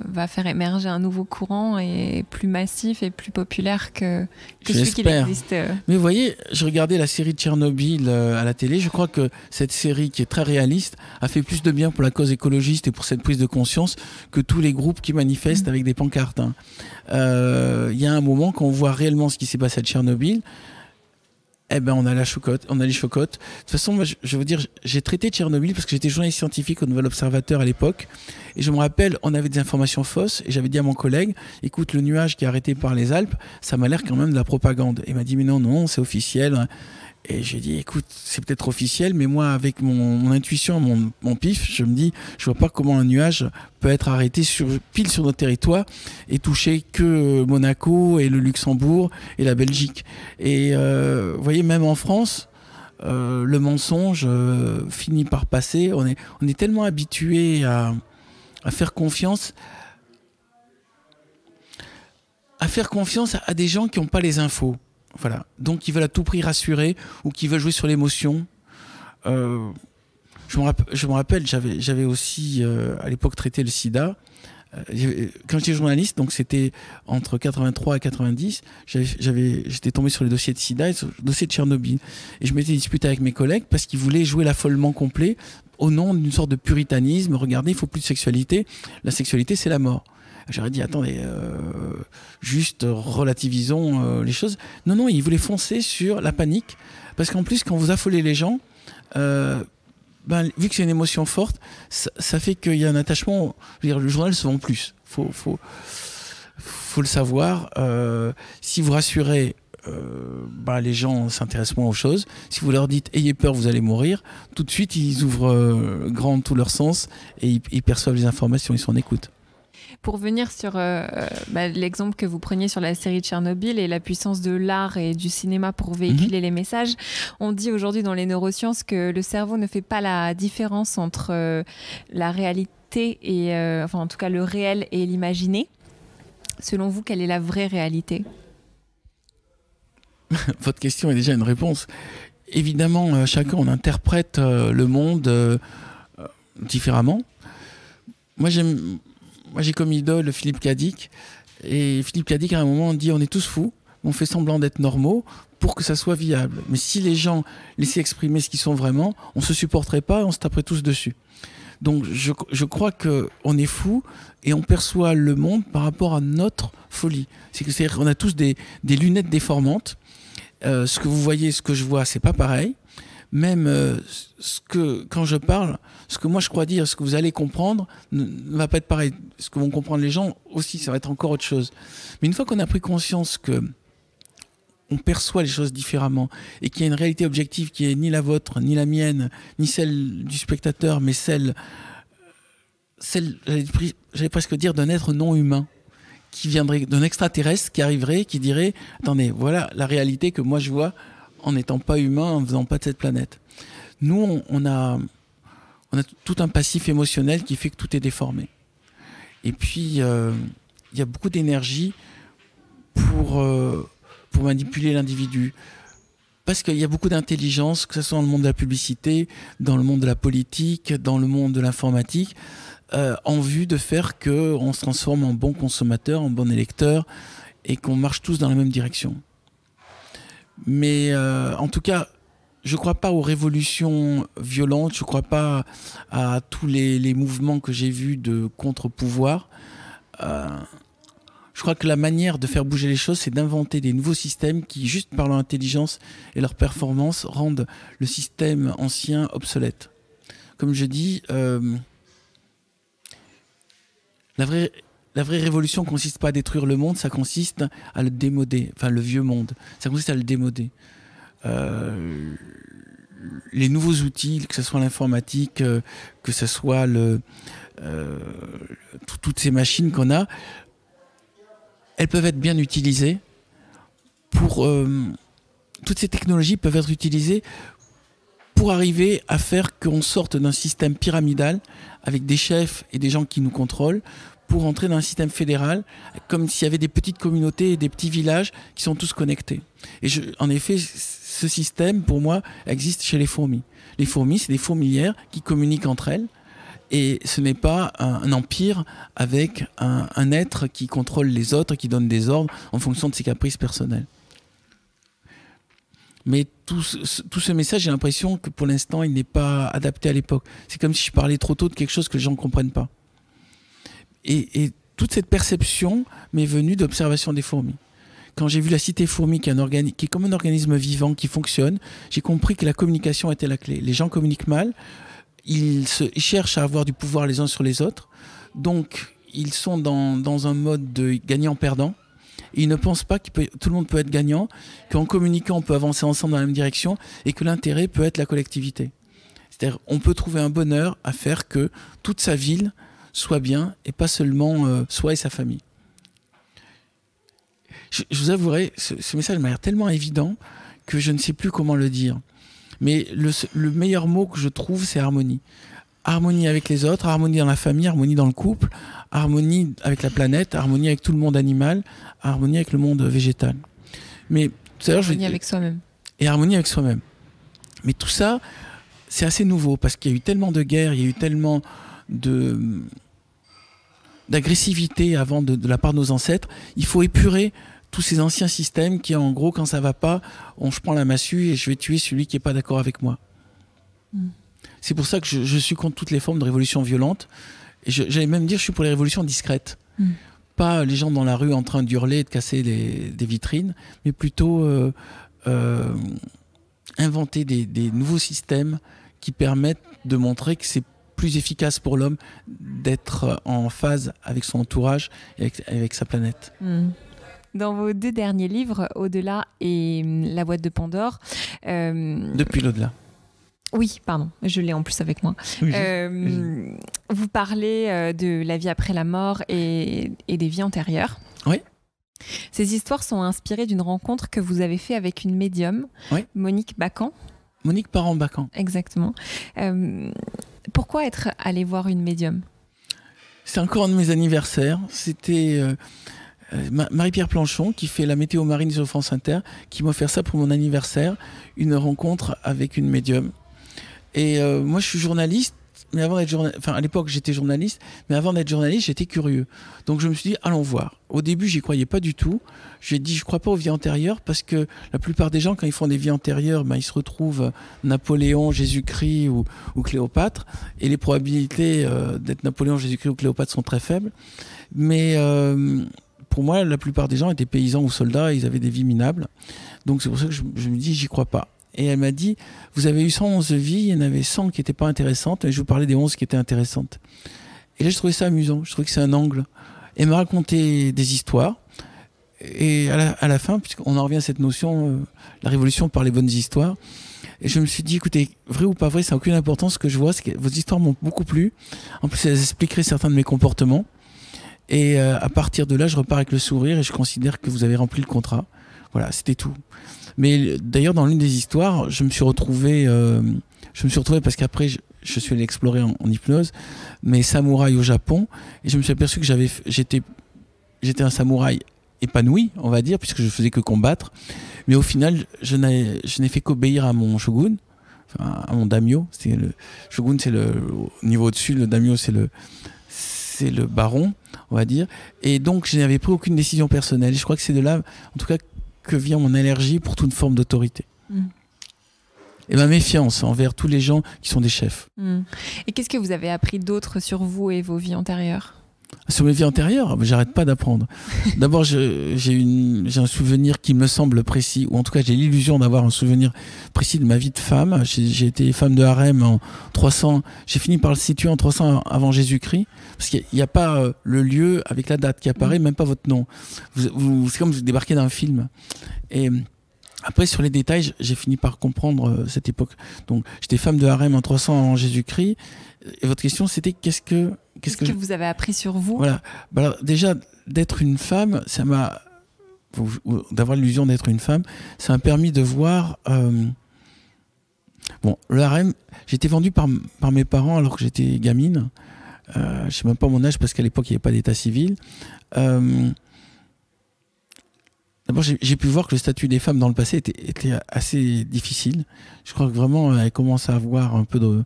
va faire émerger un nouveau courant et plus massif et plus populaire que celui qui existe. Mais vous voyez, je regardais la série de Tchernobyl à la télé. Je crois que cette série, qui est très réaliste, a fait plus de bien pour la cause écologiste et pour cette prise de conscience que tous les groupes qui manifestent avec des pancartes. Il y a un moment, quand on voit réellement ce qui s'est passé à Tchernobyl, eh ben, on a les chocottes. De toute façon, moi, je veux dire, j'ai traité Tchernobyl parce que j'étais journaliste scientifique au Nouvel Observateur à l'époque. Et je me rappelle, on avait des informations fausses. Et j'avais dit à mon collègue, écoute, le nuage qui est arrêté par les Alpes, ça m'a l'air quand même de la propagande. Et il m'a dit, mais non, c'est officiel. Et j'ai dit, écoute, c'est peut-être officiel, mais moi, avec mon intuition, mon pif, je me dis, je vois pas comment un nuage peut être arrêté pile sur notre territoire et toucher que Monaco et le Luxembourg et la Belgique. Et vous voyez, même en France, le mensonge finit par passer. On est tellement habitué à faire confiance à des gens qui n'ont pas les infos. Voilà. Donc, qui veulent à tout prix rassurer ou qui veulent jouer sur l'émotion. Je me rappelle, j'avais aussi à l'époque traité le sida. Quand j'étais journaliste, donc c'était entre 83 et 90, j'étais tombé sur les dossiers de sida et sur le dossier de Tchernobyl. Et je m'étais disputé avec mes collègues parce qu'ils voulaient jouer l'affolement complet au nom d'une sorte de puritanisme. Regardez, il ne faut plus de sexualité. La sexualité, c'est la mort. J'aurais dit, attendez, juste relativisons les choses. Non, ils voulaient foncer sur la panique. Parce qu'en plus, quand vous affolez les gens, vu que c'est une émotion forte, ça fait qu'il y a un attachement. Je veux dire, le journal se vend plus. Faut le savoir. Si vous rassurez, les gens s'intéressent moins aux choses. Si vous leur dites, ayez peur, vous allez mourir, tout de suite, ils ouvrent grand tout leur sens et ils perçoivent les informations, ils sont en écoute. Pour venir sur l'exemple que vous preniez sur la série Tchernobyl et la puissance de l'art et du cinéma pour véhiculer les messages, on dit aujourd'hui dans les neurosciences que le cerveau ne fait pas la différence entre la réalité et, en tout cas le réel et l'imaginé. Selon vous, quelle est la vraie réalité ? Votre question est déjà une réponse. Évidemment, chacun on interprète le monde différemment. Moi, j'ai comme idole Philippe Cadic. Et Philippe Cadic, à un moment, dit on est tous fous, on fait semblant d'être normaux pour que ça soit viable. Mais si les gens laissaient exprimer ce qu'ils sont vraiment, on ne se supporterait pas et on se taperait tous dessus. Donc je crois qu'on est fous et on perçoit le monde par rapport à notre folie. C'est-à-dire qu'on a tous des lunettes déformantes. Ce que vous voyez, ce que je vois, c'est pas pareil. Même quand je parle, ce que moi je crois dire, ce que vous allez comprendre ne va pas être pareil. Ce que vont comprendre les gens aussi, ça va être encore autre chose. Mais une fois qu'on a pris conscience que on perçoit les choses différemment et qu'il y a une réalité objective qui est ni la vôtre, ni la mienne, ni celle du spectateur, mais celle j'allais presque dire d'un être non humain qui viendrait d'un extraterrestre qui arriverait, qui dirait attendez, voilà la réalité que moi je vois en n'étant pas humain, en ne faisant pas de cette planète. Nous, on a tout un passif émotionnel qui fait que tout est déformé. Et puis, il y a beaucoup d'énergie pour manipuler l'individu. Parce qu'il y a beaucoup d'intelligence, que ce soit dans le monde de la publicité, dans le monde de la politique, dans le monde de l'informatique, en vue de faire qu'on se transforme en bon consommateur, en bon électeur, et qu'on marche tous dans la même direction. Mais en tout cas, je ne crois pas aux révolutions violentes, je ne crois pas à tous les mouvements que j'ai vus de contre-pouvoir. Je crois que la manière de faire bouger les choses, c'est d'inventer des nouveaux systèmes qui, juste par leur intelligence et leur performance, rendent le système ancien obsolète. Comme je dis, la vraie révolution ne consiste pas à détruire le monde, ça consiste à le démoder, enfin le vieux monde, ça consiste à le démoder. Les nouveaux outils, que ce soit l'informatique, que ce soit toutes ces machines qu'on a, elles peuvent être bien utilisées toutes ces technologies peuvent être utilisées pour arriver à faire qu'on sorte d'un système pyramidal avec des chefs et des gens qui nous contrôlent pour entrer dans un système fédéral, comme s'il y avait des petites communautés et des petits villages qui sont tous connectés. Et en effet, ce système, pour moi, existe chez les fourmis. Les fourmis, c'est des fourmilières qui communiquent entre elles Et ce n'est pas un empire avec un être qui contrôle les autres, qui donne des ordres en fonction de ses caprices personnels. Mais tout ce message, j'ai l'impression que pour l'instant, il n'est pas adapté à l'époque. C'est comme si je parlais trop tôt de quelque chose que les gens ne comprennent pas. Et toute cette perception m'est venue d'observation des fourmis. Quand j'ai vu la cité fourmi, qui est comme un organisme vivant, qui fonctionne, j'ai compris que la communication était la clé. Les gens communiquent mal, ils cherchent à avoir du pouvoir les uns sur les autres, donc ils sont dans un mode de gagnant-perdant. Ils ne pensent pas que tout le monde peut être gagnant, qu'en communiquant, on peut avancer ensemble dans la même direction et que l'intérêt peut être la collectivité. C'est-à-dire on peut trouver un bonheur à faire que toute sa ville soit bien et pas seulement soi et sa famille. Je vous avouerai, ce message m'a l'air tellement évident que je ne sais plus comment le dire. Mais le meilleur mot que je trouve, c'est harmonie. Harmonie avec les autres, harmonie dans la famille, harmonie dans le couple, harmonie avec la planète, harmonie avec tout le monde animal, harmonie avec le monde végétal. Mais tout à l'heure, harmonie avec soi-même. Et harmonie avec soi-même. Mais tout ça, c'est assez nouveau parce qu'il y a eu tellement de guerres, il y a eu tellement d'agressivité avant de la part de nos ancêtres. Il faut épurer tous ces anciens systèmes qui, en gros, quand ça va pas, je prends la massue et je vais tuer celui qui est pas d'accord avec moi. C'est pour ça que je suis contre toutes les formes de révolution violente. Et j'allais même dire, je suis pour les révolutions discrètes. Pas les gens dans la rue en train d'hurler et de casser des vitrines, mais plutôt inventer des nouveaux systèmes qui permettent de montrer que c'est plus efficace pour l'homme d'être en phase avec son entourage et avec sa planète. Dans vos 2 derniers livres, Au-delà et La boîte de Pandore... Depuis l'au-delà. Oui, pardon, je l'ai en plus avec moi. Oui, vous parlez de la vie après la mort et des vies antérieures. Oui. Ces histoires sont inspirées d'une rencontre que vous avez faite avec une médium, oui. Monique Bacan. Monique Parent-Bacan. Exactement. Pourquoi être allé voir une médium ? C'est encore un de mes anniversaires. C'était Marie-Pierre Planchon, qui fait la météo marine sur France Inter, qui m'a offert ça pour mon anniversaire, une rencontre avec une médium. Et moi, je suis journaliste, mais avant d'être journaliste, enfin à l'époque j'étais journaliste, mais avant d'être journaliste, j'étais curieux. Donc je me suis dit, allons voir. Au début, j'y croyais pas du tout. J'ai dit, je crois pas aux vies antérieures, parce que la plupart des gens, quand ils font des vies antérieures, ils se retrouvent Napoléon, Jésus-Christ ou Cléopâtre, et les probabilités d'être Napoléon, Jésus-Christ ou Cléopâtre sont très faibles. Mais pour moi, la plupart des gens étaient paysans ou soldats, et ils avaient des vies minables. Donc c'est pour ça que je me dis, j'y crois pas. Et elle m'a dit, vous avez eu 111 vies, il y en avait 100 qui n'étaient pas intéressantes, et je vous parlais des 11 qui étaient intéressantes. Et là, je trouvais ça amusant, je trouvais que c'est un angle. Et elle m'a raconté des histoires, et à la fin, puisqu'on en revient à cette notion, la révolution par les bonnes histoires, et je me suis dit, écoutez, vrai ou pas vrai, ça n'a aucune importance, ce que je vois, c'est que vos histoires m'ont beaucoup plu. En plus, elles expliqueraient certains de mes comportements. Et à partir de là, je repars avec le sourire, et je considère que vous avez rempli le contrat. Voilà, c'était tout. Mais d'ailleurs, dans l'une des histoires, je me suis retrouvé parce qu'après, je suis allé explorer en hypnose, mes samouraïs au Japon, et je me suis aperçu que j'étais un samouraï épanoui, on va dire, puisque je faisais que combattre. Mais au final, je n'ai fait qu'obéir à mon shogun, enfin, à mon daimyo. Le shogun, c'est le niveau au-dessus, le daimyo, c'est le baron, on va dire. Et donc, je n'avais pris aucune décision personnelle. Et je crois que c'est de là, en tout cas, que vient mon allergie pour toute forme d'autorité. Et ma méfiance envers tous les gens qui sont des chefs. Et qu'est-ce que vous avez appris d'autre sur vous et vos vies antérieures ? Sur mes vies antérieures, j'arrête pas d'apprendre. D'abord, j'ai un souvenir qui me semble précis, ou en tout cas j'ai l'illusion d'avoir un souvenir précis de ma vie de femme. J'ai été femme de harem en 300, j'ai fini par le situer en 300 avant Jésus-Christ, parce qu'il n'y a pas le lieu avec la date qui apparaît, même pas votre nom. C'est comme vous débarquez d'un film. Et après, sur les détails, j'ai fini par comprendre cette époque. Donc, j'étais femme de harem en 300 avant Jésus-Christ. Et votre question, c'était qu'est-ce que vous avez appris sur vous ? Voilà. Alors, déjà, d'être une femme, d'avoir l'illusion d'être une femme, ça m'a permis de voir. Bon, le harem, j'ai été vendue par mes parents alors que j'étais gamine. Je ne sais même pas mon âge parce qu'à l'époque, il n'y avait pas d'état civil. D'abord, j'ai pu voir que le statut des femmes dans le passé était assez difficile. Je crois que vraiment, elles commencent à avoir un peu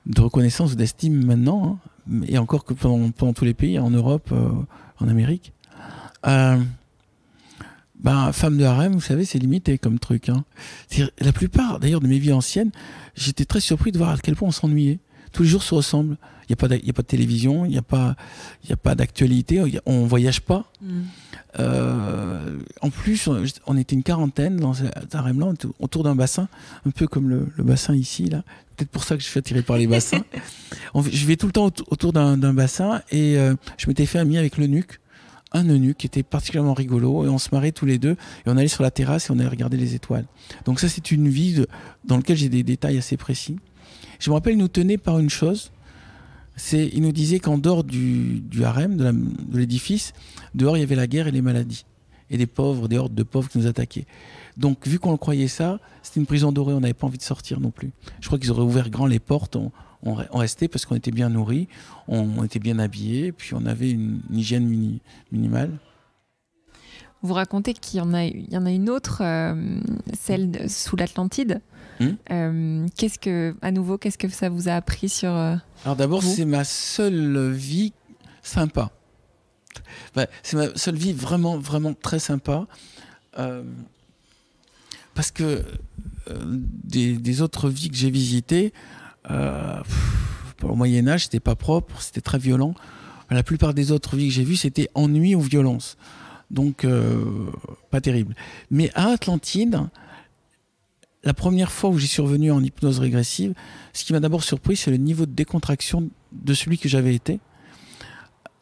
de reconnaissance ou d'estime maintenant, hein, et encore que pendant tous les pays, en Europe, en Amérique. Femme de harem, vous savez, c'est limité comme truc. Hein. La plupart, d'ailleurs, de mes vies anciennes, j'étais très surpris de voir à quel point on s'ennuyait. Tous les jours se ressemblent. Il n'y a pas de télévision, il n'y a pas d'actualité, on ne voyage pas. En plus, on était une quarantaine dans cet harem-là, autour d'un bassin, un peu comme le bassin ici, là. Peut-être pour ça que je suis attiré par les bassins. Je vais tout le temps autour d'un bassin et je m'étais fait ami avec l'eunuque. Un eunuque qui était particulièrement rigolo et on se marrait tous les deux et on allait sur la terrasse et on allait regarder les étoiles. Donc ça, c'est une vie dans laquelle j'ai des détails assez précis. Je me rappelle, il nous tenait par une chose. Il nous disait qu'en dehors du harem, de l'édifice, dehors il y avait la guerre et les maladies. Et des hordes de pauvres qui nous attaquaient. Donc vu qu'on le croyait ça, c'était une prison dorée, on n'avait pas envie de sortir non plus. Je crois qu'ils auraient ouvert grand les portes, on restait parce qu'on était bien nourris, on était bien habillés, puis on avait une hygiène minimale. Vous racontez qu'il y en a une autre, celle sous l'Atlantide. Qu'est-ce que ça vous a appris sur Alors d'abord, c'est ma seule vie sympa. C'est ma seule vie vraiment, vraiment très sympa. Parce que des autres vies que j'ai visitées, au Moyen-Âge, c'était pas propre, c'était très violent. La plupart des autres vies que j'ai vues, c'était ennui ou violence. Donc, pas terrible. Mais à Atlantide, la première fois où j'y suis revenu en hypnose régressive, ce qui m'a d'abord surpris, c'est le niveau de décontraction de celui que j'avais été.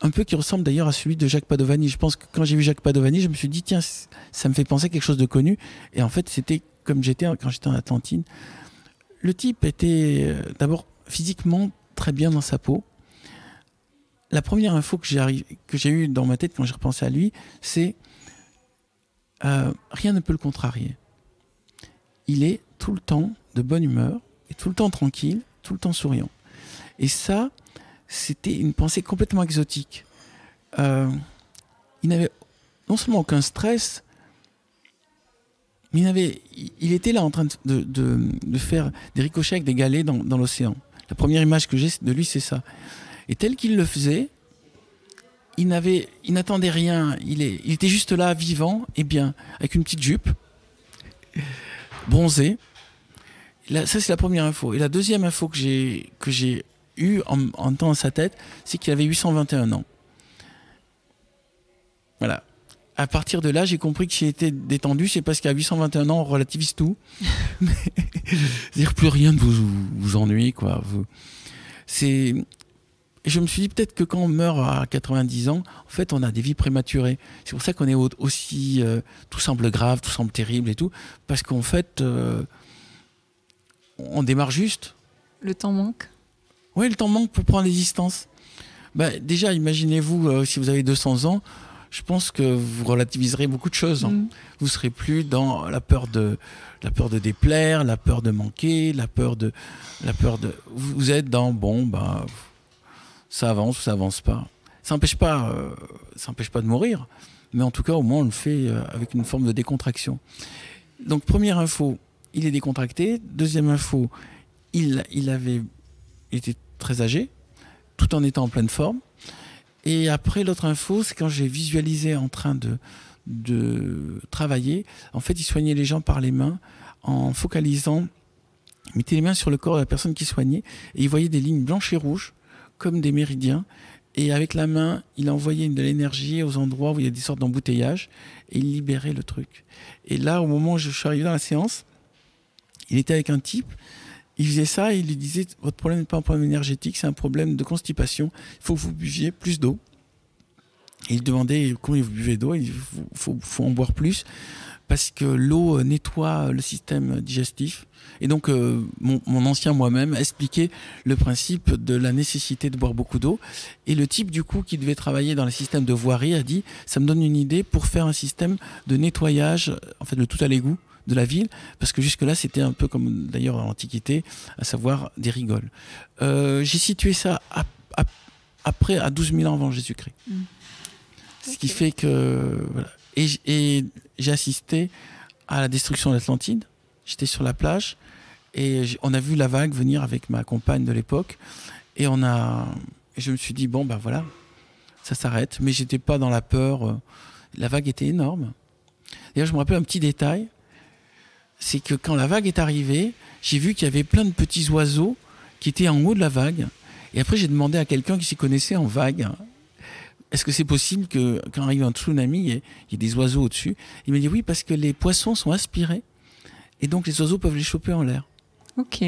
Un peu qui ressemble d'ailleurs à celui de Jacques Padovani. Je pense que quand j'ai vu Jacques Padovani, je me suis dit, tiens, ça me fait penser à quelque chose de connu. Et en fait, c'était comme j'étais quand j'étais en Atlantide. Le type était d'abord physiquement très bien dans sa peau. La première info que j'ai eue dans ma tête quand j'ai repensé à lui, c'est rien ne peut le contrarier. Il est tout le temps de bonne humeur, et tout le temps tranquille, tout le temps souriant. Et ça, c'était une pensée complètement exotique. Il n'avait non seulement aucun stress, mais il était là en train de faire des ricochets avec des galets dans l'océan. La première image que j'ai de lui, c'est ça. Et tel qu'il le faisait, il n'attendait rien. Il était juste là, vivant et bien, avec une petite jupe, bronzé. Là, ça, c'est la première info. Et la deuxième info que j'ai eue en temps dans sa tête, c'est qu'il avait 821 ans. Voilà. À partir de là, j'ai compris que j'ai été détendu. C'est parce qu'à 821 ans, on relativise tout. C'est-à-dire plus rien ne vous ennuie, quoi. Je me suis dit peut-être que quand on meurt à 90 ans, en fait, on a des vies prématurées. C'est pour ça qu'on est aussi... tout semble grave, tout semble terrible et tout. Parce qu'en fait, on démarre juste. Le temps manque. Oui, le temps manque pour prendre les distances. Déjà, imaginez-vous, si vous avez 200 ans, je pense que vous relativiserez beaucoup de choses. Hein. Vous serez plus dans la peur de déplaire, la peur de manquer, la peur de. Vous êtes dans ça avance ou ça avance pas. Ça n'empêche pas de mourir, mais en tout cas au moins on le fait avec une forme de décontraction. Donc première info, il est décontracté. Deuxième info, il était très âgé, tout en étant en pleine forme. Et après, l'autre info, c'est quand j'ai visualisé en train de travailler. En fait, il soignait les gens par les mains en focalisant. Il mettait les mains sur le corps de la personne qui soignait et il voyait des lignes blanches et rouges comme des méridiens. Et avec la main, il envoyait de l'énergie aux endroits où il y a des sortes d'embouteillages et il libérait le truc. Et là, au moment où je suis arrivé dans la séance, il était avec un type. Il faisait ça et il lui disait « Votre problème n'est pas un problème énergétique, c'est un problème de constipation. Il faut que vous buviez plus d'eau. » Et il demandait combien vous buvez d'eau. Il faut en boire plus parce que l'eau nettoie le système digestif. Et donc, mon ancien moi-même a expliqué le principe de la nécessité de boire beaucoup d'eau. Et le type, du coup, qui devait travailler dans le système de voirie a dit « Ça me donne une idée pour faire un système de nettoyage, en fait, de tout à l'égout de la ville, parce que jusque-là, c'était un peu comme d'ailleurs à l'Antiquité, à savoir des rigoles. J'ai situé ça après, à 12 000 ans avant Jésus-Christ. Ce qui fait que... Voilà. Et j'ai assisté à la destruction de l'Atlantide. J'étais sur la plage Et on a vu la vague venir avec ma compagne de l'époque. Et je me suis dit, bon, ben voilà, ça s'arrête. Mais j'étais pas dans la peur. La vague était énorme. D'ailleurs, je me rappelle un petit détail. C'est que quand la vague est arrivée, j'ai vu qu'il y avait plein de petits oiseaux qui étaient en haut de la vague. Et après, j'ai demandé à quelqu'un qui s'y connaissait en vague, est-ce que c'est possible que quand arrive un tsunami, il y ait des oiseaux au-dessus? Il m'a dit oui, parce que les poissons sont aspirés. Et donc, les oiseaux peuvent les choper en l'air. Ok.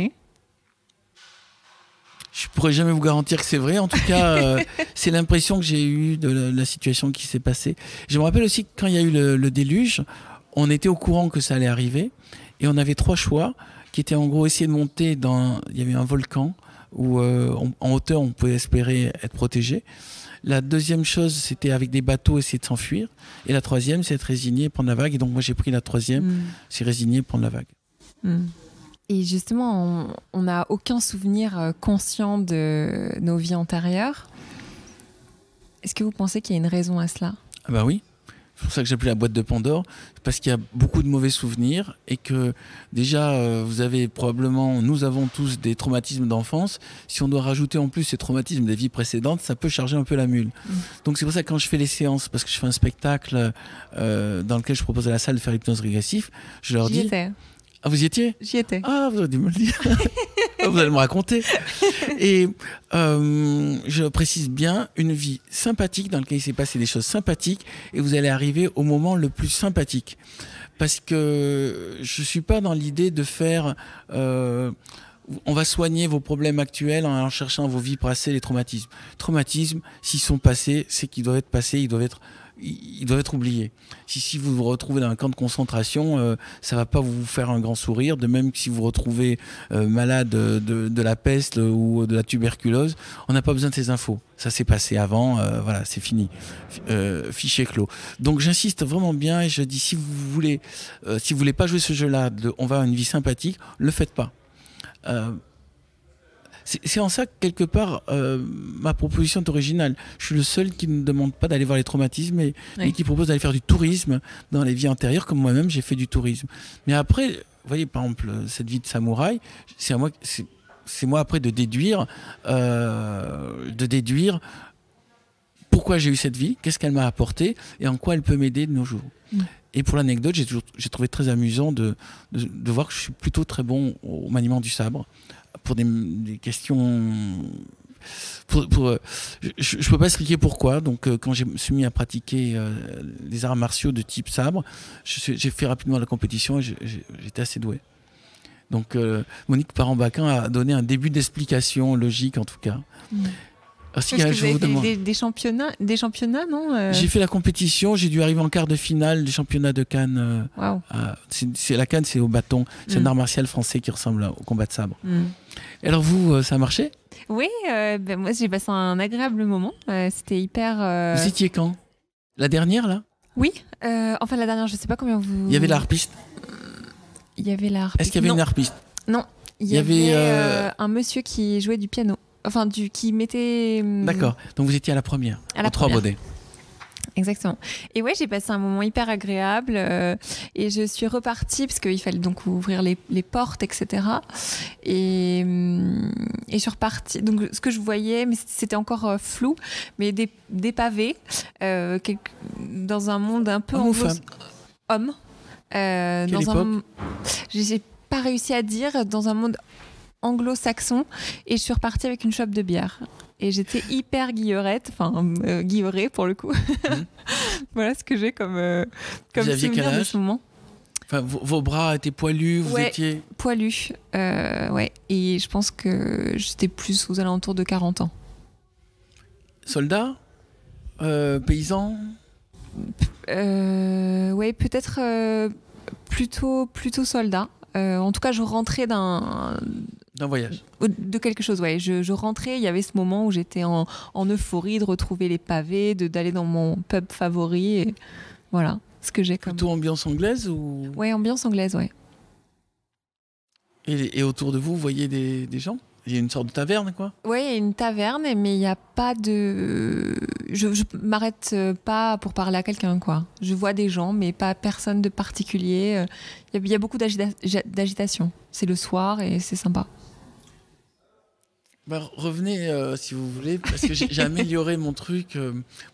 Je pourrais jamais vous garantir que c'est vrai. En tout cas, c'est l'impression que j'ai eue de la situation qui s'est passée. Je me rappelle aussi que quand il y a eu le déluge, on était au courant que ça allait arriver. Et on avait 3 choix qui étaient en gros essayer de monter il y avait un volcan où en hauteur, on pouvait espérer être protégé. La deuxième chose, c'était avec des bateaux essayer de s'enfuir. Et la troisième, c'est être résigné et prendre la vague. Et donc, moi, j'ai pris la troisième, c'est résigné et prendre la vague. Et justement, on n'a aucun souvenir conscient de nos vies antérieures. Est-ce que vous pensez qu'il y a une raison à cela? Ah bah oui. C'est pour ça que j'ai appelé la boîte de Pandore, parce qu'il y a beaucoup de mauvais souvenirs et que déjà, nous avons tous des traumatismes d'enfance. Si on doit rajouter en plus ces traumatismes des vies précédentes, ça peut charger un peu la mule. Donc c'est pour ça que quand je fais les séances, parce que je fais un spectacle dans lequel je propose à la salle de faire l'hypnose régressive, je leur dis... J'y étais. Ah, vous y étiez? J'y étais. Ah, vous avez dû me le dire. Vous allez me raconter. Et je précise bien, une vie sympathique dans laquelle il s'est passé des choses sympathiques et vous allez arriver au moment le plus sympathique. Parce que je suis pas dans l'idée de faire... on va soigner vos problèmes actuels en cherchant vos vies passées, les traumatismes. Traumatismes, s'ils sont passés, c'est qu'ils doivent être passés, ils doivent être oubliés. Si vous vous retrouvez dans un camp de concentration, ça va pas vous faire un grand sourire. De même que si vous vous retrouvez malade de la peste ou de la tuberculose, on n'a pas besoin de ces infos. Ça s'est passé avant, voilà, c'est fini. Fichier clos. Donc j'insiste vraiment bien et je dis si vous voulez pas jouer ce jeu-là, on va avoir une vie sympathique, le faites pas. C'est en ça que, quelque part, ma proposition est originale. Je suis le seul qui ne demande pas d'aller voir les traumatismes et qui propose d'aller faire du tourisme dans les vies antérieures, comme moi-même, j'ai fait du tourisme. Mais après, vous voyez, par exemple, cette vie de samouraï, c'est moi après de déduire pourquoi j'ai eu cette vie, qu'est-ce qu'elle m'a apporté et en quoi elle peut m'aider de nos jours. Et pour l'anecdote, j'ai trouvé très amusant de voir que je suis plutôt très bon au maniement du sabre. Pour des questions... je ne peux pas expliquer pourquoi. Donc, quand je me suis mis à pratiquer les arts martiaux de type sabre, j'ai fait rapidement la compétition et j'étais assez doué. Donc, Monique Parent-Baquin a donné un début d'explication logique, en tout cas. Parce que vous avez des championnats, non J'ai fait la compétition, j'ai dû arriver en quart de finale du championnat de Cannes. Wow. La Cannes, c'est au bâton. C'est un art martial français qui ressemble au combat de sabre. Et alors vous, ça a marché? Oui, moi j'ai passé un agréable moment. C'était hyper... Vous étiez quand? La dernière, là? Oui, enfin la dernière, je ne sais pas combien vous... Il y avait la harpiste? Il y avait la harpiste. Est-ce qu'il y avait une harpiste? Non, il y avait un monsieur qui jouait du piano. Enfin, qui mettait... D'accord, donc vous étiez à la première, aux Trois Baudets. Exactement. Et ouais, j'ai passé un moment hyper agréable et je suis repartie parce qu'il fallait donc ouvrir les portes, etc. Et je suis repartie. Donc, ce que je voyais, mais c'était encore flou, mais des pavés dans un monde un peu... Homme ou femme? Homme. Quelle époque? J'ai pas réussi à dire, dans un monde anglo-saxon, et je suis repartie avec une chope de bière. Et j'étais hyper guillerée pour le coup. Voilà ce que j'ai comme souvenir de ce moment. Enfin, vos bras étaient poilus, vous étiez... poilus, ouais. Et je pense que j'étais plus aux alentours de 40 ans. Soldat? Paysan? Ouais, peut-être plutôt soldat. En tout cas, je rentrais d'un voyage. De quelque chose, ouais. Je rentrais, il y avait ce moment où j'étais en euphorie de retrouver les pavés, d'aller dans mon pub favori. Et voilà ce que j'ai comme... Plutôt ambiance anglaise ou... Ouais, ambiance anglaise, ouais. Et autour de vous, vous voyez des gens? Il y a une sorte de taverne, quoi? Oui, il y a une taverne, mais il n'y a pas de... Je m'arrête pas pour parler à quelqu'un, quoi. Je vois des gens, mais pas personne de particulier. Il y a beaucoup d'agitation. c'est le soir et c'est sympa. Bah, revenez si vous voulez, parce que j'ai amélioré mon truc,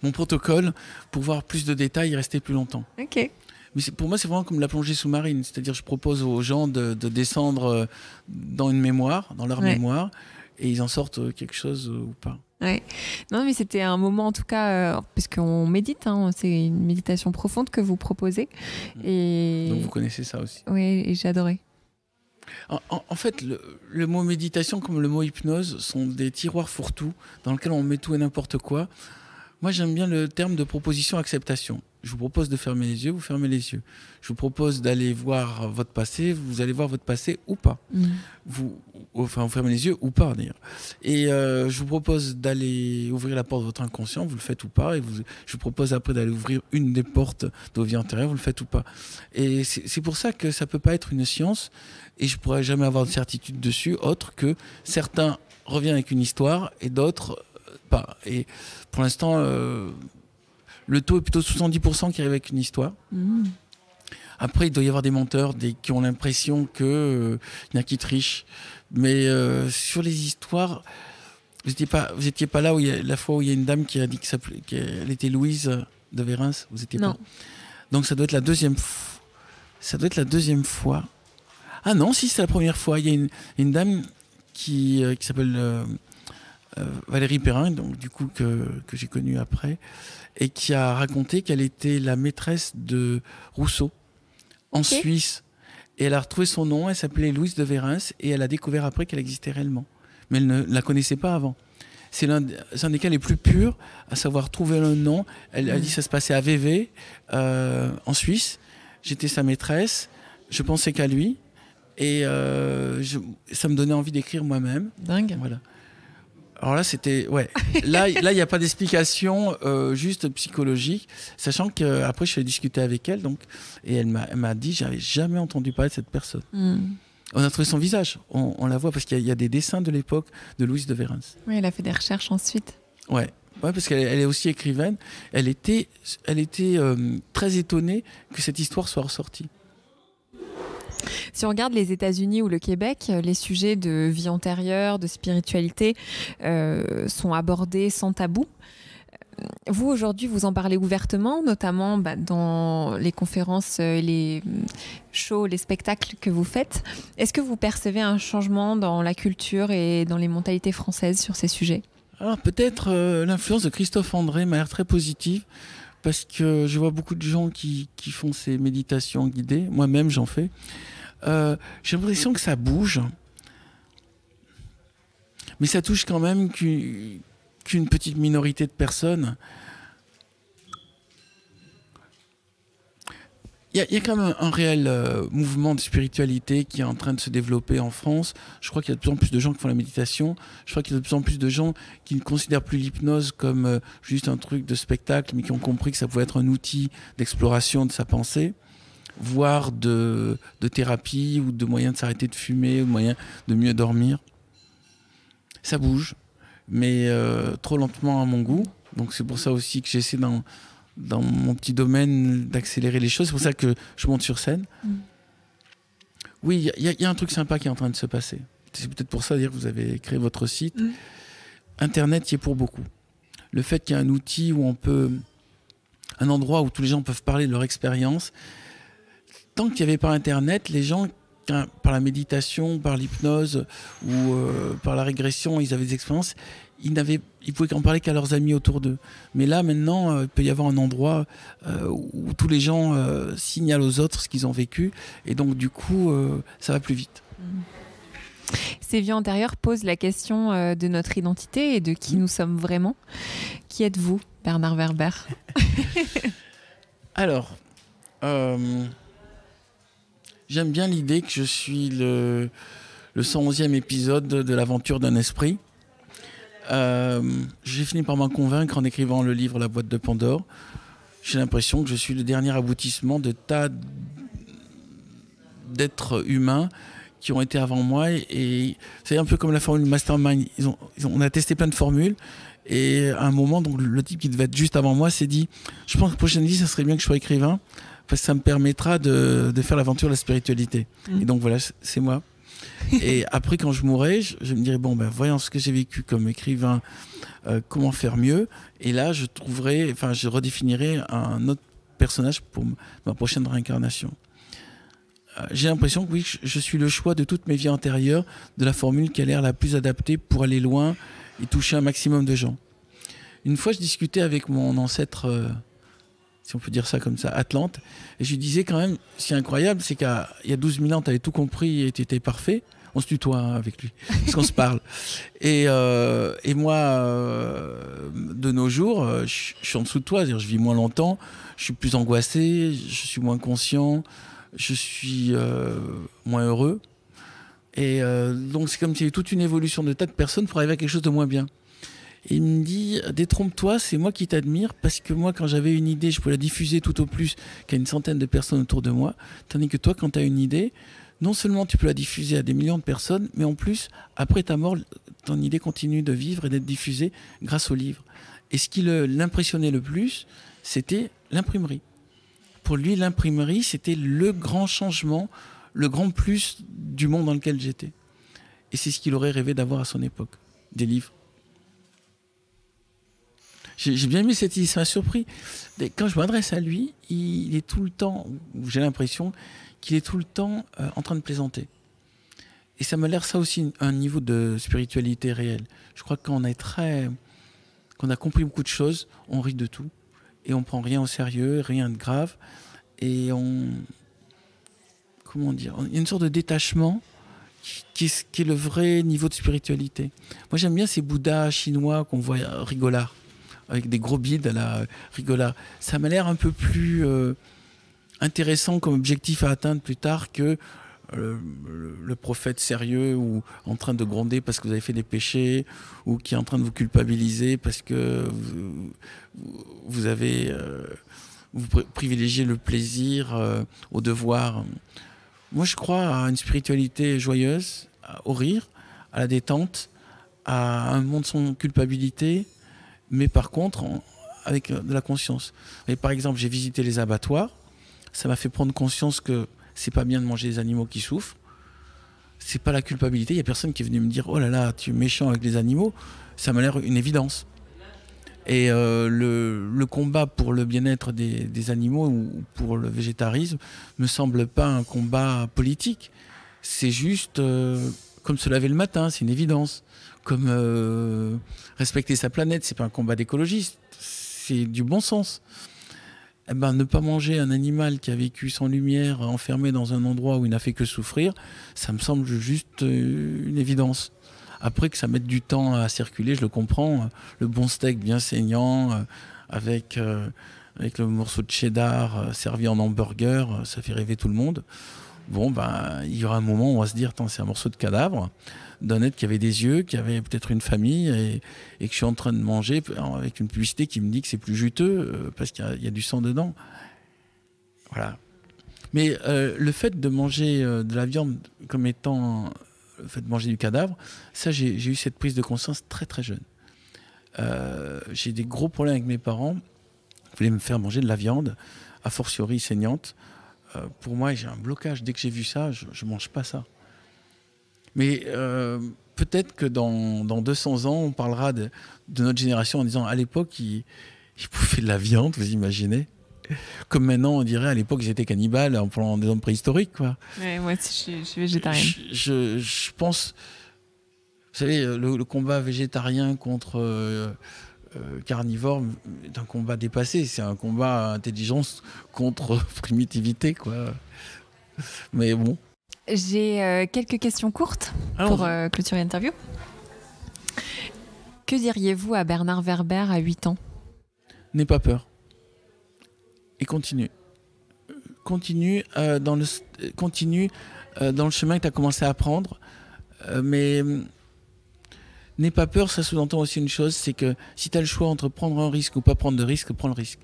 mon protocole, pour voir plus de détails et rester plus longtemps. Ok. Mais pour moi, c'est vraiment comme la plongée sous-marine. C'est-à-dire, je propose aux gens de descendre dans une mémoire, dans leur mémoire, et ils en sortent quelque chose ou pas. Ouais. Non, mais c'était un moment, en tout cas, parce qu'on médite, hein, c'est une méditation profonde que vous proposez. Et... Donc, vous connaissez ça aussi. Oui, et j'ai adoré. En fait, le mot méditation comme le mot hypnose sont des tiroirs fourre-tout dans lesquels on met tout et n'importe quoi. Moi, j'aime bien le terme de proposition-acceptation. Je vous propose de fermer les yeux, vous fermez les yeux. Je vous propose d'aller voir votre passé, vous allez voir votre passé ou pas. Vous fermez les yeux ou pas, d'ailleurs. Et je vous propose d'aller ouvrir la porte de votre inconscient, vous le faites ou pas. Et je vous propose après d'aller ouvrir une des portes de vos vies antérieures, vous le faites ou pas. Et c'est pour ça que ça ne peut pas être une science, et je ne pourrais jamais avoir de certitude dessus, autre que certains reviennent avec une histoire et d'autres pas. Et pour l'instant... le taux est plutôt 70% qui arrive avec une histoire. Après, il doit y avoir des menteurs qui ont l'impression qu'il y en a qui trichent. Mais sur les histoires, vous n'étiez pas là la fois où il y a une dame qui a dit qu'elle était Louise de Vérens. Vous n'étiez pas. Donc ça doit être la deuxième fois. Ça doit être la deuxième fois. Ah non, si, c'est la première fois. Il y a une dame qui s'appelle Valérie Perrin, donc du coup que j'ai connue après, et qui a raconté qu'elle était la maîtresse de Rousseau en Suisse. Et elle a retrouvé son nom, elle s'appelait Louise de Vérens, et elle a découvert après qu'elle existait réellement. Mais elle ne la connaissait pas avant. C'est un des cas les plus purs, à savoir trouver le nom. Elle a dit que ça se passait à Vevey, en Suisse. J'étais sa maîtresse, je pensais qu'à lui, et ça me donnait envie d'écrire moi-même. Dingue. Voilà. Alors là, c'était... Ouais. Là, il n'y a pas d'explication juste psychologique, sachant qu'après, je suis allé discuter avec elle, donc, et elle m'a dit, j'avais jamais entendu parler de cette personne. On a trouvé son visage, on la voit, parce qu'il y a des dessins de l'époque de Louise de Vérens. Oui, elle a fait des recherches ensuite. Ouais, parce qu'elle est aussi écrivaine. Elle était très étonnée que cette histoire soit ressortie. Si on regarde les États-Unis ou le Québec, les sujets de vie antérieure, de spiritualité sont abordés sans tabou. Vous, aujourd'hui, vous en parlez ouvertement, notamment dans les conférences, les shows, les spectacles que vous faites. Est-ce que vous percevez un changement dans la culture et dans les mentalités françaises sur ces sujets ? Alors, peut-être l'influence de Christophe André m'a l'air très positive, parce que je vois beaucoup de gens qui font ces méditations guidées. Moi-même, j'en fais. J'ai l'impression que ça bouge, mais ça touche quand même qu'une petite minorité de personnes. Il y a quand même un réel mouvement de spiritualité qui est en train de se développer en France. Je crois qu'il y a de plus en plus de gens qui font la méditation. Je crois qu'il y a de plus en plus de gens qui ne considèrent plus l'hypnose comme juste un truc de spectacle, mais qui ont compris que ça pouvait être un outil d'exploration de sa pensée, voire de thérapie ou de moyen de s'arrêter de fumer, ou de moyen de mieux dormir. Ça bouge, mais trop lentement à mon goût. Donc c'est pour ça aussi que j'essaie dans mon petit domaine d'accélérer les choses. C'est pour ça que je monte sur scène. Oui, il y a un truc sympa qui est en train de se passer. C'est peut-être pour ça, dire que vous avez créé votre site. Internet y est pour beaucoup. Le fait qu'il y ait un outil où on peut... un endroit où tous les gens peuvent parler de leur expérience. Tant qu'il n'y avait pas Internet, les gens, par la méditation, par l'hypnose ou par la régression, ils avaient des expériences, ils pouvaient en parler qu'à leurs amis autour d'eux. Mais là, maintenant, il peut y avoir un endroit où tous les gens signalent aux autres ce qu'ils ont vécu. Et donc, du coup, ça va plus vite. Ces vies antérieures posent la question de notre identité et de qui nous sommes vraiment. Qui êtes-vous, Bernard Werber? Alors, j'aime bien l'idée que je suis le 111e épisode de l'aventure d'un esprit. J'ai fini par m'en convaincre en écrivant le livre La boîte de Pandore. J'ai l'impression que je suis le dernier aboutissement de tas d'êtres humains qui ont été avant moi. Et c'est un peu comme la formule Mastermind. On a testé plein de formules. Et à un moment, donc, le type qui devait être juste avant moi s'est dit « Je pense que la prochaine vie, ça serait bien que je sois écrivain parce que ça me permettra de faire l'aventure de la spiritualité. » Et donc voilà, c'est moi. Et après, quand je mourrais, je me dirais, bon, ben, voyons ce que j'ai vécu comme écrivain, comment faire mieux. Et là, je redéfinirais un autre personnage pour ma prochaine réincarnation. J'ai l'impression que oui, je suis le choix de toutes mes vies antérieures de la formule qui a l'air la plus adaptée pour aller loin et toucher un maximum de gens. Une fois, je discutais avec mon ancêtre, si on peut dire ça comme ça, Atlante, et je lui disais quand même, ce qui est incroyable, c'est qu'il y a 12 000 ans, tu avais tout compris et tu étais parfait. On se tutoie avec lui, parce qu'on se parle. Et moi, de nos jours, je suis en dessous de toi, c'est-à-dire je vis moins longtemps, je suis plus angoissé, je suis moins conscient, je suis moins heureux. Et donc c'est comme s'il y avait toute une évolution de tas de personnes pour arriver à quelque chose de moins bien. Et il me dit, détrompe-toi, c'est moi qui t'admire, parce que moi, quand j'avais une idée, je pouvais la diffuser tout au plus qu'à une centaine de personnes autour de moi, tandis que toi, quand tu as une idée, non seulement tu peux la diffuser à des millions de personnes, mais en plus, après ta mort, ton idée continue de vivre et d'être diffusée grâce au livre. Et ce qui l'impressionnait le plus, c'était l'imprimerie. Pour lui, l'imprimerie, c'était le grand changement, le grand plus du monde dans lequel j'étais. Et c'est ce qu'il aurait rêvé d'avoir à son époque, des livres. J'ai bien aimé cette idée, ça m'a surpris. Quand je m'adresse à lui, il est tout le temps, j'ai l'impression qu'il est tout le temps en train de plaisanter. Et ça m'a l'air ça aussi un niveau de spiritualité réelle. Je crois que quand qu'on a compris beaucoup de choses, on rit de tout. Et on prend rien au sérieux, rien de grave. Et comment dire, il y a une sorte de détachement qui est le vrai niveau de spiritualité. Moi j'aime bien ces bouddhas chinois qu'on voit rigolards, avec des gros bides à la rigolard. Ça m'a l'air un peu plus intéressant comme objectif à atteindre plus tard que le prophète sérieux ou en train de gronder parce que vous avez fait des péchés ou qui est en train de vous culpabiliser parce que vous avez vous privilégiez le plaisir au devoir. Moi, je crois à une spiritualité joyeuse, au rire, à la détente, à un monde sans culpabilité, mais par contre, avec de la conscience. Et par exemple, j'ai visité les abattoirs. Ça m'a fait prendre conscience que c'est pas bien de manger des animaux qui souffrent. C'est pas la culpabilité. Il y a personne qui est venu me dire « Oh là là, tu es méchant avec les animaux ». Ça m'a l'air une évidence. Et le combat pour le bien-être des animaux ou pour le végétarisme me semble pas un combat politique. C'est juste comme se laver le matin, c'est une évidence. Comme respecter sa planète, c'est pas un combat d'écologiste, c'est du bon sens. Eh ben, ne pas manger un animal qui a vécu sans lumière, enfermé dans un endroit où il n'a fait que souffrir, ça me semble juste une évidence. Après que ça mette du temps à circuler, je le comprends. Le bon steak bien saignant, avec le morceau de cheddar servi en hamburger, ça fait rêver tout le monde. Bon, ben, il y aura un moment où on va se dire, attends, c'est un morceau de cadavre d'un être qui avait des yeux, qui avait peut-être une famille et que je suis en train de manger avec une publicité qui me dit que c'est plus juteux parce qu'il y a du sang dedans. Voilà. Mais le fait de manger de la viande comme étant le fait de manger du cadavre, ça, j'ai eu cette prise de conscience très très jeune. J'ai des gros problèmes avec mes parents. Ils voulaient me faire manger de la viande, a fortiori saignante. Pour moi, j'ai un blocage. Dès que j'ai vu ça, je ne mange pas ça. Mais peut-être que dans 200 ans, on parlera de notre génération en disant à l'époque, ils bouffaient de la viande, vous imaginez ? Comme maintenant, on dirait à l'époque, ils étaient cannibales en parlant des hommes préhistoriques, quoi. Ouais, moi aussi, je suis végétarienne. Je pense, vous savez, le combat végétarien contre carnivore est un combat dépassé. C'est un combat intelligence contre primitivité, quoi. Mais bon. J'ai quelques questions courtes pour clôturer l'interview. Que diriez-vous à Bernard Werber à 8 ans ? N'aie pas peur. Et continue. Continue dans le chemin que tu as commencé à prendre. Mais n'aie pas peur, ça sous-entend aussi une chose, c'est que si tu as le choix entre prendre un risque ou pas prendre de risque, prends le risque.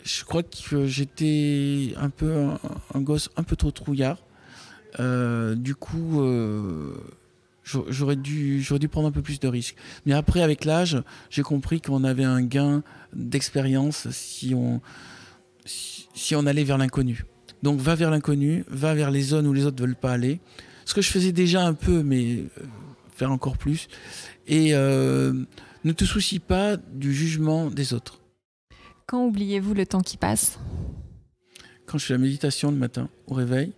Je crois que j'étais un peu un gosse un peu trop trouillard. Du coup, j'aurais dû prendre un peu plus de risques. Mais après, avec l'âge, j'ai compris qu'on avait un gain d'expérience si on allait vers l'inconnu. Donc va vers l'inconnu, va vers les zones où les autres ne veulent pas aller. Ce que je faisais déjà un peu, mais faire encore plus. Et ne te soucie pas du jugement des autres. Quand oubliez-vous le temps qui passe ? Quand je fais la méditation le matin, au réveil,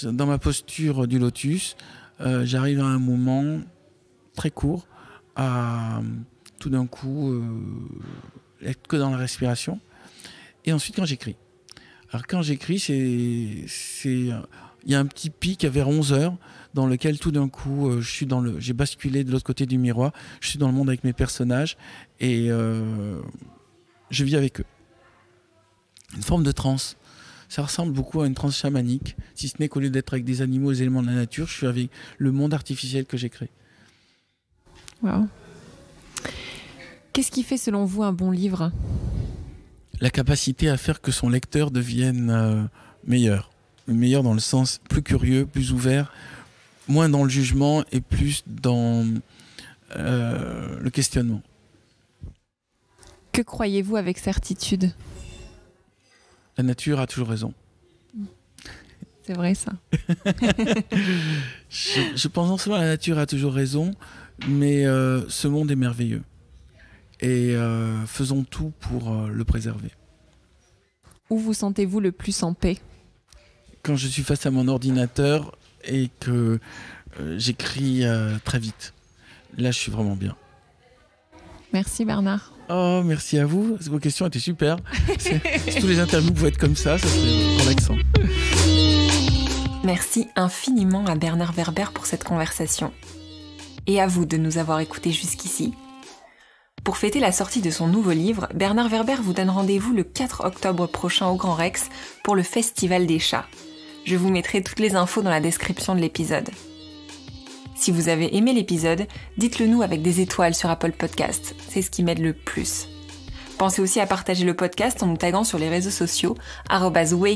dans ma posture du lotus, j'arrive à un moment très court à tout d'un coup être que dans la respiration. Et ensuite, quand j'écris. Alors, quand j'écris, il y a un petit pic vers 11h dans lequel tout d'un coup, j'ai basculé de l'autre côté du miroir. Je suis dans le monde avec mes personnages et je vis avec eux. Une forme de transe. Ça ressemble beaucoup à une transe chamanique, si ce n'est qu'au lieu d'être avec des animaux, des éléments de la nature, je suis avec le monde artificiel que j'ai créé. Wow. Qu'est-ce qui fait selon vous un bon livre ? La capacité à faire que son lecteur devienne meilleur. Meilleur dans le sens plus curieux, plus ouvert, moins dans le jugement et plus dans le questionnement. Que croyez-vous avec certitude ? La nature a toujours raison. C'est vrai ça. Je pense non seulement la nature a toujours raison, mais ce monde est merveilleux. Et faisons tout pour le préserver. Où vous sentez-vous le plus en paix ? Quand je suis face à mon ordinateur et que j'écris très vite. Là, je suis vraiment bien. Merci Bernard. Oh, merci à vous. Vos questions étaient super. Si tous les interviews pouvaient être comme ça serait relaxant. Merci infiniment à Bernard Werber pour cette conversation. Et à vous de nous avoir écoutés jusqu'ici. Pour fêter la sortie de son nouveau livre, Bernard Werber vous donne rendez-vous le 4 octobre prochain au Grand Rex pour le Festival des Chats. Je vous mettrai toutes les infos dans la description de l'épisode. Si vous avez aimé l'épisode, dites-le nous avec des étoiles sur Apple Podcasts. C'est ce qui m'aide le plus. Pensez aussi à partager le podcast en nous taguant sur les réseaux sociaux @wakeup_io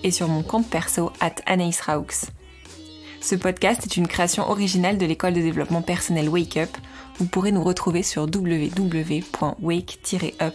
et sur mon compte perso @anaïsraux. Ce podcast est une création originale de l'école de développement personnel Wake Up. Vous pourrez nous retrouver sur www.wake-up.io.